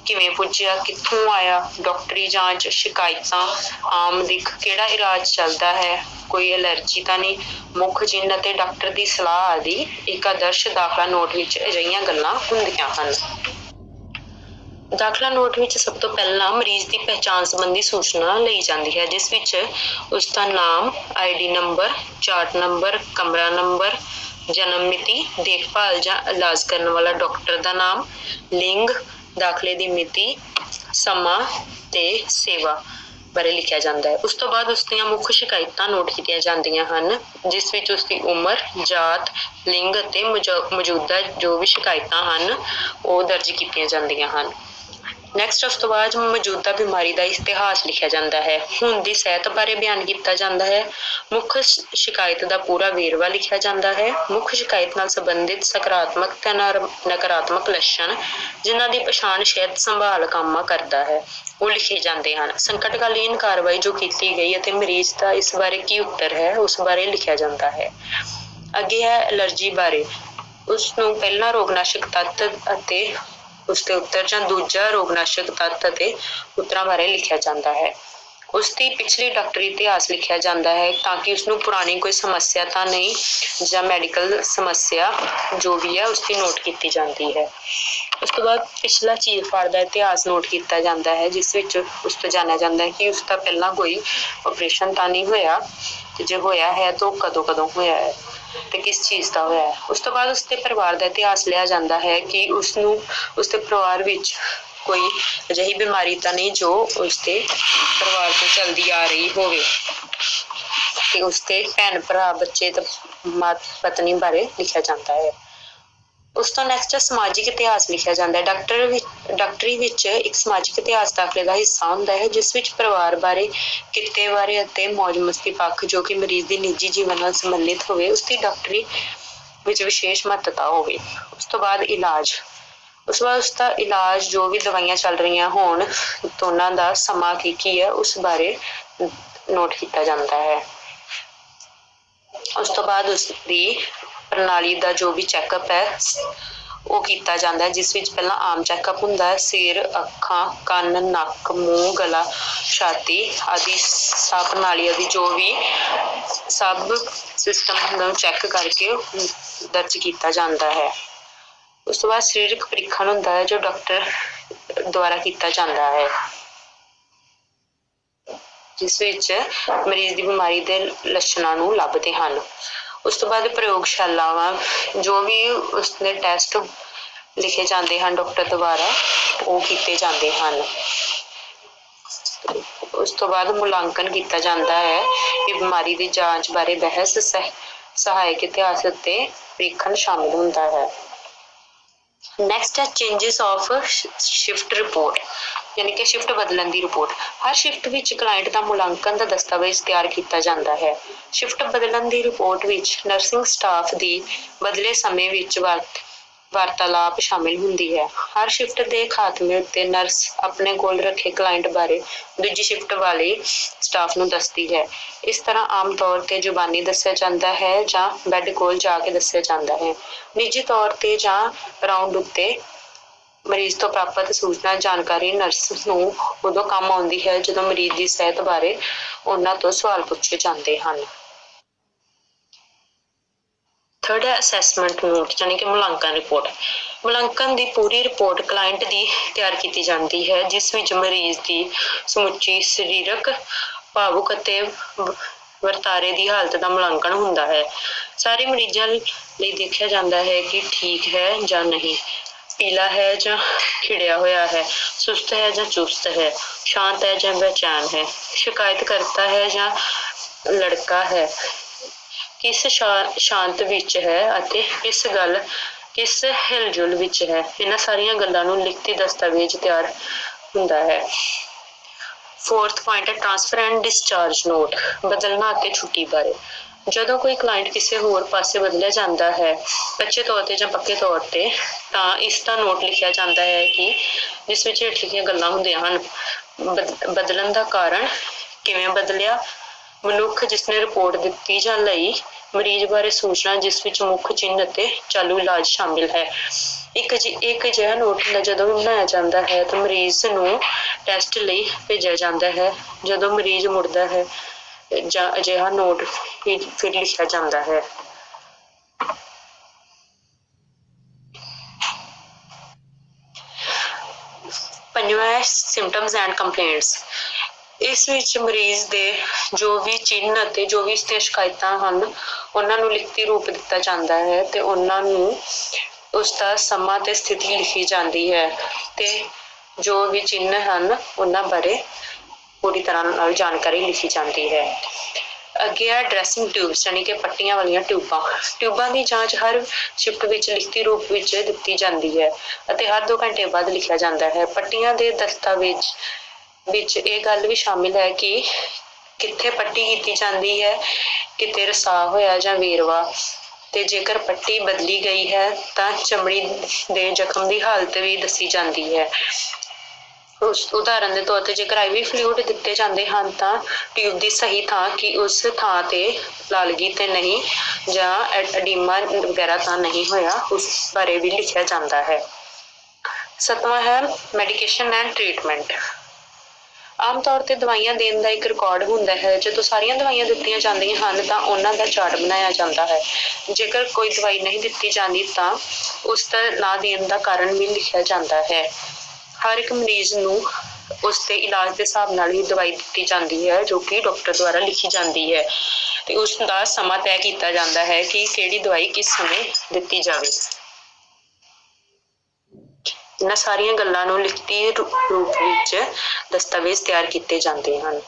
ਕਿਵੇਂ ਪੁੱਜਿਆ, ਕਿੱਥੋਂ ਆਇਆ, ਡਾਕਟਰੀ ਜਾਂਚ, ਸ਼ਿਕਾਇਤਾਂ, ਆਮ ਦਿੱਖ, ਕਿਹੜਾ ਇਲਾਜ ਚੱਲਦਾ ਹੈ, ਕੋਈ ਐਲਰਜੀ ਤਾਂ ਨਹੀਂ, ਮੁੱਖ ਚਿੰਨ੍ਹ ਅਤੇ ਡਾਕਟਰ ਦੀ ਸਲਾਹ ਆਦਿ। ਇੱਕ ਆਦਰਸ਼ ਦਾਖਲਾ ਨੋਟ ਵਿੱਚ ਅਜਿਹੀਆਂ ਗੱਲਾਂ ਹੁੰਦੀਆਂ ਹਨ। ਦਾਖਲਾ ਨੋਟ ਵਿੱਚ ਸਭ ਤੋਂ ਪਹਿਲਾਂ ਮਰੀਜ਼ ਦੀ ਪਹਿਚਾਣ ਸੰਬੰਧੀ ਸੂਚਨਾ ਲਈ ਜਾਂਦੀ ਹੈ, ਜਿਸ ਵਿੱਚ ਉਸਦਾ ਨਾਮ, ID ਨੰਬਰ, ਚਾਰਟ ਨੰਬਰ, ਕਮਰਾ ਨੰਬਰ, ਜਨਮ ਮਿਤੀ, ਦੇਖਭਾਲ ਜਾਂ ਇਲਾਜ ਕਰਨ ਵਾਲਾ ਡਾਕਟਰ ਦਾ ਨਾਮ, ਲਿੰਗ, ਦਾਖਲੇ ਦੀ ਮਿਤੀ, ਸਮਾਂ ਤੇ ਸੇਵਾ ਬਾਰੇ ਲਿਖਿਆ ਜਾਂਦਾ ਹੈ। ਉਸ ਤੋਂ ਬਾਅਦ ਉਸਦੀਆਂ ਮੁੱਖ ਸ਼ਿਕਾਇਤਾਂ ਨੋਟ ਕੀਤੀਆਂ ਜਾਂਦੀਆਂ ਹਨ, ਜਿਸ ਵਿੱਚ ਉਸਦੀ ਉਮਰ, ਜਾਤ, ਲਿੰਗ ਅਤੇ ਮੌਜੂਦਾ ਜੋ ਵੀ ਸ਼ਿਕਾਇਤਾਂ ਹਨ ਉਹ ਦਰਜ ਕੀਤੀਆਂ ਜਾਂਦੀਆਂ ਹਨ। ਨੈਕਸਟ ਉਸ ਤੋਂ ਬਾਅਦ ਮੌਜੂਦਾ ਬਿਮਾਰੀ ਦਾ ਇਤਿਹਾਸ ਲਿਖਿਆ ਜਾਂਦਾ ਹੈ। ਹੁਣ ਦੀ ਸਿਹਤ ਬਾਰੇ ਬਿਆਨ ਕੀਤਾ ਜਾਂਦਾ ਹੈ। ਮੁੱਖ ਸ਼ਿਕਾਇਤ ਦਾ ਪੂਰਾ ਵੇਰਵਾ ਲਿਖਿਆ ਜਾਂਦਾ ਹੈ। ਮੁੱਖ ਸ਼ਿਕਾਇਤ ਨਾਲ ਸੰਬੰਧਿਤ ਸਕਾਰਾਤਮਕ ਤੇ ਨਕਾਰਾਤਮਕ ਲੱਛਣ ਜਿਨ੍ਹਾਂ ਦੀ ਪਛਾਣ ਸਿਹਤ ਸੰਭਾਲ ਕੰਮ ਕਰਦਾ ਹੈ ਉਹ ਲਿਖੇ ਜਾਂਦੇ ਹਨ। ਸੰਕਟਕਾਲੀਨ ਕਾਰਵਾਈ ਜੋ ਕੀਤੀ ਗਈ ਅਤੇ ਮਰੀਜ਼ ਦਾ ਇਸ ਬਾਰੇ ਕੀ ਉੱਤਰ ਹੈ ਉਸ ਬਾਰੇ ਲਿਖਿਆ ਜਾਂਦਾ ਹੈ। ਅੱਗੇ ਹੈ ਐਲਰਜੀ ਬਾਰੇ। ਉਸਨੂੰ ਪਹਿਲਾ ਰੋਗਨਾਸ਼ਕ ਤੱਤ ਅਤੇ ਉਸਦੇ ਉੱਤਰ ਜਾਂ ਦੂਜਾ ਰੋਗਨਾਸ਼ਕ ਤੱਤ ਅਤੇ ਉੱਤਰਾਂ ਬਾਰੇ ਲਿਖਿਆ ਜਾਂਦਾ ਹੈ। ਉਸਦੀ ਪਿਛਲੀ ਡਾਕਟਰੀ ਇਤਿਹਾਸ ਲਿਖਿਆ ਜਾਂਦਾ ਹੈ ਤਾਂ ਕਿ ਉਸਨੂੰ ਪੁਰਾਣੀ ਕੋਈ ਸਮੱਸਿਆ ਤਾਂ ਨਹੀਂ ਜਾਂ ਮੈਡੀਕਲ ਸਮੱਸਿਆ ਜੋ ਵੀ ਹੈ ਉਸਦੀ ਨੋਟ ਕੀਤੀ ਜਾਂਦੀ ਹੈ। ਉਸ ਤੋਂ ਬਾਅਦ ਪਿਛਲਾ ਚੀਰ-ਫਾੜ ਦਾ ਇਤਿਹਾਸ ਨੋਟ ਕੀਤਾ ਜਾਂਦਾ ਹੈ, ਜਿਸ ਵਿੱਚ ਉਸ ਤੋਂ ਜਾਣਿਆ ਜਾਂਦਾ ਹੈ ਕਿ ਉਸਦਾ ਪਹਿਲਾਂ ਕੋਈ ਆਪਰੇਸ਼ਨ ਤਾਂ ਨਹੀਂ ਹੋਇਆ ਤੇ ਜੇ ਹੋਇਆ ਹੈ ਤਾਂ ਕਦੋਂ ਹੋਇਆ ਹੈ ਤੇ ਕਿਸ ਚੀਜ਼ ਦਾ ਹੋਇਆ ਹੈ। ਉਸ ਤੋਂ ਬਾਅਦ ਉਸਦੇ ਪਰਿਵਾਰ ਦਾ ਇਤਿਹਾਸ ਲਿਆ ਜਾਂਦਾ ਹੈ ਕਿ ਉਸਨੂੰ ਉਸਦੇ ਪਰਿਵਾਰ ਵਿੱਚ ਕੋਈ ਅਜਿਹੀ ਬਿਮਾਰੀ ਤਾਂ ਨਹੀਂ ਜੋ ਉਸਦੇ ਪਰਿਵਾਰ ਤੋਂ ਚੱਲਦੀ ਆ ਰਹੀ ਹੋਵੇ ਤੇ ਉਸਦੇ ਭੈਣ ਭਰਾ, ਬੱਚੇ ਤੇ ਪਤਨੀ ਬਾਰੇ ਲਿਖਿਆ ਜਾਂਦਾ ਹੈ। ਉਸ ਤੋਂ ਨੈਕਸਟ ਸਮਾਜਿਕ ਇਤਿਹਾਸ ਲਿਖਿਆ ਜਾਂਦਾ ਹੈ। ਡਾਕਟਰੀ ਵਿੱਚ ਇੱਕ ਸਮਾਜਿਕ ਇਤਿਹਾਸ ਦਾਖਲੇ ਦਾ ਹਿੱਸਾ ਹੁੰਦਾ ਹੈ, ਜਿਸ ਵਿੱਚ ਪਰਿਵਾਰ ਬਾਰੇ, ਕਿੱਤੇ ਬਾਰੇ ਅਤੇ ਮੌਜ ਮਸਤੀ ਪੱਖ ਜੋ ਕਿ ਮਰੀਜ਼ ਦੇ ਨਿੱਜੀ ਜੀਵਨ ਨਾਲ ਸੰਬੰਧਿਤ ਹੋਵੇ ਉਸਦੀ ਡਾਕਟਰੀ ਵਿੱਚ ਵਿਸ਼ੇਸ਼ ਮਹੱਤਤਾ ਹੋਵੇ। ਉਸ ਤੋਂ ਬਾਅਦ ਇਲਾਜ। ਉਸ ਤੋਂ ਬਾਅਦ ਉਸਦਾ ਇਲਾਜ ਜੋ ਵੀ ਦਵਾਈਆਂ ਚੱਲ ਰਹੀਆਂ ਹੋਣ ਦੋਨਾਂ ਦਾ ਸਮਾਂ ਕੀ ਹੈ ਉਸ ਬਾਰੇ ਨੋਟ ਕੀਤਾ ਜਾਂਦਾ ਹੈ। ਉਸ ਤੋਂ ਬਾਅਦ ਉਸਦੀ ਪ੍ਰਣਾਲੀ ਦਾ ਜੋ ਵੀ ਚੈੱਕਅਪ ਹੈ ਉਹ ਕੀਤਾ ਜਾਂਦਾ ਹੈ, ਜਿਸ ਵਿੱਚ ਪਹਿਲਾਂ ਆਮ ਚੈੱਕਅਪ ਹੁੰਦਾ ਹੈ। ਸਿਰ, ਅੱਖਾਂ, ਕੰਨ, ਨੱਕ, ਮੂੰਹ, ਗਲਾ, ਛਾਤੀ ਆਦਿ ਸਾਹ ਪ੍ਰਣਾਲੀ ਆਦਿ ਜੋ ਵੀ ਸਭ ਸਿਸਟਮ ਨੂੰ ਚੈੱਕ ਕਰਕੇ ਦਰਜ ਕੀਤਾ ਜਾਂਦਾ ਹੈ। ਉਸ ਤੋਂ ਬਾਅਦ ਸਰੀਰਕ ਪ੍ਰੀਖਣ ਹੁੰਦਾ ਹੈ ਜੋ ਡਾਕਟਰ ਦੁਆਰਾ ਕੀਤਾ ਜਾਂਦਾ ਹੈ, ਜਿਸ ਵਿੱਚ ਮਰੀਜ਼ ਦੀ ਬਿਮਾਰੀ ਦੇ ਲੱਛਣਾਂ ਨੂੰ ਲੱਭਦੇ ਹਨ। ਉਸ ਤੋਂ ਬਾਅਦ ਪ੍ਰਯੋਗਸ਼ਾਲਾਵਾਂ ਜੋ ਵੀ ਉਸਦੇ ਟੈਸਟ ਲਿਖੇ ਜਾਂਦੇ ਹਨ ਡਾਕਟਰ ਦੁਆਰਾ ਉਹ ਕੀਤੇ ਜਾਂਦੇ ਹਨ। ਉਸ ਤੋਂ ਬਾਅਦ ਮੁਲਾਂਕਣ ਕੀਤਾ ਜਾਂਦਾ ਹੈ ਕਿ ਬਿਮਾਰੀ ਦੀ ਜਾਂਚ ਬਾਰੇ ਬਹਿਸ, ਸਹਾਇਕ ਇਤਿਹਾਸ ਅਤੇ ਪ੍ਰੀਖਣ ਸ਼ਾਮਿਲ ਹੁੰਦਾ ਹੈ। ਨੈਕਸਟ ਹੈ ਚੇਂਜਸ ਆਫ ਸ਼ਿਫਟ ਰਿਪੋਰਟ, ਯਾਨੀ ਕਿ ਸ਼ਿਫਟ ਬਦਲਣ ਦੀ ਰਿਪੋਰਟ। ਹਰ ਸ਼ਿਫਟ ਵਿੱਚ ਕਲਾਇੰਟ ਦਾ ਮੁਲਾਂਕਣ ਦਾ ਦਸਤਾਵੇਜ਼ ਤਿਆਰ ਕੀਤਾ ਜਾਂਦਾ ਹੈ। ਸ਼ਿਫਟ ਬਦਲਣ ਦੀ ਰਿਪੋਰਟ ਵਿੱਚ ਨਰਸਿੰਗ ਸਟਾਫ ਦੀ ਬਦਲੇ ਸਮੇਂ ਵਿੱਚ ਵਾਰਤਾਲਾਪ ਸ਼ਾਮਿਲ ਹੁੰਦੀ ਹੈ। ਹਰ ਸ਼ਿਫਟ ਦੇ ਖਾਤਮੇ ਉੱਤੇ ਨਰਸ ਆਪਣੇ ਕੋਲ ਰੱਖੇ ਕਲਾਇੰਟ ਬਾਰੇ ਦੂਜੀ ਸ਼ਿਫਟ ਵਾਲੇ ਸਟਾਫ ਨੂੰ ਦੱਸਦੀ ਹੈ। ਇਸ ਤਰ੍ਹਾਂ ਆਮ ਤੌਰ ਤੇ ਜ਼ੁਬਾਨੀ ਦੱਸਿਆ ਜਾਂਦਾ ਹੈ ਜਾਂ ਬੈੱਡ ਕੋਲ ਜਾ ਕੇ ਦੱਸਿਆ ਜਾਂਦਾ ਹੈ। ਨਿੱਜੀ ਤੌਰ ਤੇ ਜਾਂ ਰਾਊਂਡ ਉੱਤੇ ਮਰੀਜ਼ ਤੋਂ ਪ੍ਰਾਪਤ ਸੂਚਨਾ ਜਾਣਕਾਰੀ ਨਰਸ ਨੂੰ ਉਦੋਂ ਕੰਮ ਆਉਂਦੀ ਹੈ ਜਦੋਂ ਮਰੀਜ਼ ਦੀ ਸਿਹਤ ਬਾਰੇ ਉਹਨਾਂ ਤੋਂ ਸਵਾਲ ਪੁੱਛੇ ਜਾਂਦੇ ਹਨ। ਥਰਡ ਹੈ ਅਸੈਸਮੈਂਟ ਨੋਟ, ਯਾਨੀ ਕਿ ਮੁਲਾਂਕਣ ਰਿਪੋਰਟ। ਮੁਲਾਂਕਣ ਦੀ ਪੂਰੀ ਰਿਪੋਰਟ ਕਲਾਇੰਟ ਦੀ ਤਿਆਰ ਕੀਤੀ ਜਾਂਦੀ ਹੈ, ਜਿਸ ਵਿੱਚ ਮਰੀਜ਼ ਦੀ ਸਮੁੱਚੀ ਸਰੀਰਕ, ਭਾਵੁਕ ਅਤੇ ਵਰਤਾਰੇ ਦੀ ਹਾਲਤ ਦਾ ਮੁਲਾਂਕਣ ਹੁੰਦਾ ਹੈ। ਸਾਰੇ ਮਰੀਜ਼ਾਂ ਲਈ ਦੇਖਿਆ ਜਾਂਦਾ ਹੈ ਕਿ ਠੀਕ ਹੈ ਜਾਂ ਨਹੀਂ, ਪੀਲਾ ਹੈ ਜਾਂ ਖਿੜਿਆ ਹੋਇਆ ਹੈ, ਸੁਸਤ ਹੈ ਜਾਂ ਚੁਸਤ ਹੈ, ਸ਼ਾਂਤ ਹੈ ਜਾਂ ਬੇਚੈਨ ਹੈ, ਸ਼ਿਕਾਇਤ ਕਰਤਾ ਹੈ ਜਾਂ ਲੜਕਾ ਹੈ, ਕਿਸ ਸ਼ਾਂਤ ਵਿੱਚ ਹੈ ਅਤੇ ਕਿਸ ਹਿਲਜੁਲ ਵਿੱਚ ਹੈ। ਇਹਨਾਂ ਸਾਰੀਆਂ ਗੱਲਾਂ ਨੂੰ ਲਿਖਤੀ ਦਸਤਾਵੇਜ਼ ਤਿਆਰ ਹੁੰਦਾ ਹੈ। ਫੋਰਥ ਪੁਆਇੰਟ ਹੈ ਟ੍ਰਾਂਸਫਰ ਐਂਡ ਡਿਸਚਾਰਜ ਨੋਟ, ਬਦਲਣਾ ਅਤੇ ਛੁੱਟੀ ਬਾਰੇ। ਜਦੋਂ ਕੋਈ ਕਲਾਇੰਟ ਕਿਸੇ ਹੋਰ ਪਾਸੇ ਬਦਲਿਆ ਜਾਂਦਾ ਹੈ, ਕੱਚੇ ਤੌਰ ਤੇ ਜਾਂ ਪੱਕੇ ਤੌਰ ਤੇ, ਤਾਂ ਇਸ ਦਾ ਨੋਟ ਲਿਖਿਆ ਜਾਂਦਾ ਹੈ ਕਿ ਜਿਸ ਵਿੱਚ ਹੇਠ ਲਿਖੀਆਂ ਗੱਲਾਂ ਹੁੰਦੀਆਂ ਹਨ। ਬਦਲਣ ਦਾ ਕਾਰਨ, ਕਿਵੇਂ ਬਦਲਿਆ, ਮਨੁੱਖ ਜਿਸਨੇ ਰਿਪੋਰਟ ਦਿੱਤੀ ਜਾਂ ਲਈ, ਮਰੀਜ਼ ਬਾਰੇ ਸੂਚਨਾ ਜਿਸ ਵਿੱਚ ਮੁੱਖ ਚਿੰਨ੍ਹ ਅਤੇ ਚਾਲੂ ਇਲਾਜ ਸ਼ਾਮਿਲ ਹੈ। ਇੱਕ ਅਜਿਹਾ ਨੋਟ ਜਦੋਂ ਵੀ ਬਣਾਇਆ ਜਾਂਦਾ ਹੈ ਤਾਂ ਮਰੀਜ਼ ਨੂੰ ਟੈਸਟ ਲਈ ਭੇਜਿਆ ਜਾਂਦਾ ਹੈ। ਜਦੋਂ ਮਰੀਜ਼ ਮੁੜਦਾ ਹੈ ਜਾਂ ਅਜਿਹਾ ਨੋਟ ਫਿਰ ਲਿਖਿਆ ਜਾਂਦਾ ਹੈ। ਪੰਜਵਾਂ ਹੈ ਸਿੰਪਟਮਸ ਐਂਡ ਕੰਪਲੇਂਟਸ। ਇਸ ਵਿੱਚ ਮਰੀਜ਼ ਦੇ ਜੋ ਵੀ ਚਿੰਨ੍ਹ ਅਤੇ ਜੋ ਵੀ ਉਸਦੀਆਂ ਸ਼ਿਕਾਇਤਾਂ ਹਨ ਉਹਨਾਂ ਨੂੰ ਲਿਖਤੀ ਰੂਪ ਦਿੱਤਾ ਜਾਂਦਾ ਹੈ ਤੇ ਉਹਨਾਂ ਨੂੰ ਉਸਦਾ ਸਮਾਂ ਤੇ ਸਥਿਤੀ ਲਿਖੀ ਜਾਂਦੀ ਹੈ ਤੇ ਜੋ ਵੀ ਚਿੰਨ੍ਹ ਹਨ ਉਹਨਾਂ ਬਾਰੇ ਪੂਰੀ ਤਰ੍ਹਾਂ ਨਾਲ ਜਾਣਕਾਰੀ ਲਿਖੀ ਜਾਂਦੀ ਹੈ। ਅੱਗੇ ਆ ਡਰੈਸਿੰਗ ਟਿਊਬਸ, ਯਾਨੀ ਕਿ ਪੱਟੀਆਂ ਵਾਲੀਆਂ ਟਿਊਬਾਂ ਦੀ ਜਾਂਚ ਹਰ ਸ਼ਿਫਟ ਵਿੱਚ ਲਿਖਤੀ ਰੂਪ ਵਿੱਚ ਦਿੱਤੀ ਜਾਂਦੀ ਹੈ ਅਤੇ ਹਰ 2 ਘੰਟੇ ਬਾਅਦ ਲਿਖਿਆ ਜਾਂਦਾ ਹੈ। ਪੱਟੀਆਂ ਦੇ ਦਸਤਾਵੇਜ਼ ਵਿੱਚ ਇਹ ਗੱਲ ਵੀ ਸ਼ਾਮਿਲ ਹੈ ਕਿ ਕਿੱਥੇ ਪੱਟੀ ਕੀਤੀ ਜਾਂਦੀ ਹੈ, ਕਿਤੇ ਰਸਾਵ ਹੋਇਆ ਜਾਂ ਵੇਰਵਾ, ਤੇ ਜੇਕਰ ਪੱਟੀ ਬਦਲੀ ਗਈ ਹੈ ਤਾਂ ਚਮੜੀ ਦੇ ਜ਼ਖਮ ਦੀ ਹਾਲਤ ਵੀ ਦੱਸੀ ਜਾਂਦੀ ਹੈ। ਉਸ ਉਦਾਹਰਨ ਦੇ ਤੌਰ ਤੇ ਜੇਕਰ IV ਫਲੂਇਡ ਦਿੱਤੇ ਜਾਂਦੇ ਹਨ ਤਾਂ ਟਿਊਬ ਦੀ ਸਹੀ ਥਾਂ ਕਿ ਉਸ ਥਾਂ ਤੇ ਲਾਲਗੀ ਤੇ ਨਹੀਂ ਜਾਂ ਐਡੀਮਾ ਵਗੈਰਾ ਤਾਂ ਨਹੀਂ ਹੋਇਆ, ਉਸ ਬਾਰੇ ਵੀ ਲਿਖਿਆ ਜਾਂਦਾ ਹੈ। 7ਵਾਂ ਹੈ ਮੈਡੀਕੇਸ਼ਨ ਐਂਡ ਟ੍ਰੀਟਮੈਂਟ। ਆਮ ਤੌਰ ਤੇ ਦਵਾਈਆਂ ਦੇਣ ਦਾ ਇੱਕ ਰਿਕਾਰਡ ਹੁੰਦਾ ਹੈ। ਜਦੋਂ ਸਾਰੀਆਂ ਦਵਾਈਆਂ ਦਿੱਤੀਆਂ ਜਾਂਦੀਆਂ ਹਨ ਤਾਂ ਉਹਨਾਂ ਦਾ ਚਾਰਟ ਬਣਾਇਆ ਜਾਂਦਾ ਹੈ। ਜੇਕਰ ਕੋਈ ਦਵਾਈ ਨਹੀਂ ਦਿੱਤੀ ਜਾਂਦੀ ਤਾਂ ਉਸ ਦਾ ਨਾ ਦੇਣ ਦਾ ਕਾਰਨ ਵੀ ਲਿਖਿਆ ਜਾਂਦਾ ਹੈ। ਹਰ ਇੱਕ ਮਰੀਜ਼ ਨੂੰ ਉਸ ਦੇ ਇਲਾਜ ਦੇ ਹਿਸਾਬ ਨਾਲ ਹੀ ਦਵਾਈ ਦਿੱਤੀ ਜਾਂਦੀ ਹੈ ਜੋ ਕਿ ਡਾਕਟਰ ਦੁਆਰਾ ਲਿਖੀ ਜਾਂਦੀ ਹੈ ਤੇ ਉਸ ਦਾ ਸਮਾਂ ਤੈਅ ਕੀਤਾ ਜਾਂਦਾ ਹੈ ਕਿ ਕਿਹੜੀ ਦਵਾਈ ਕਿਸ ਸਮੇਂ ਦਿੱਤੀ ਜਾਵੇ। ਇਹਨਾਂ ਸਾਰੀਆਂ ਗੱਲਾਂ ਨੂੰ ਲਿਖਤੀ ਰੂਪ ਵਿੱਚ ਦਸਤਾਵੇਜ਼ ਤਿਆਰ ਕੀਤੇ ਜਾਂਦੇ ਹਨ।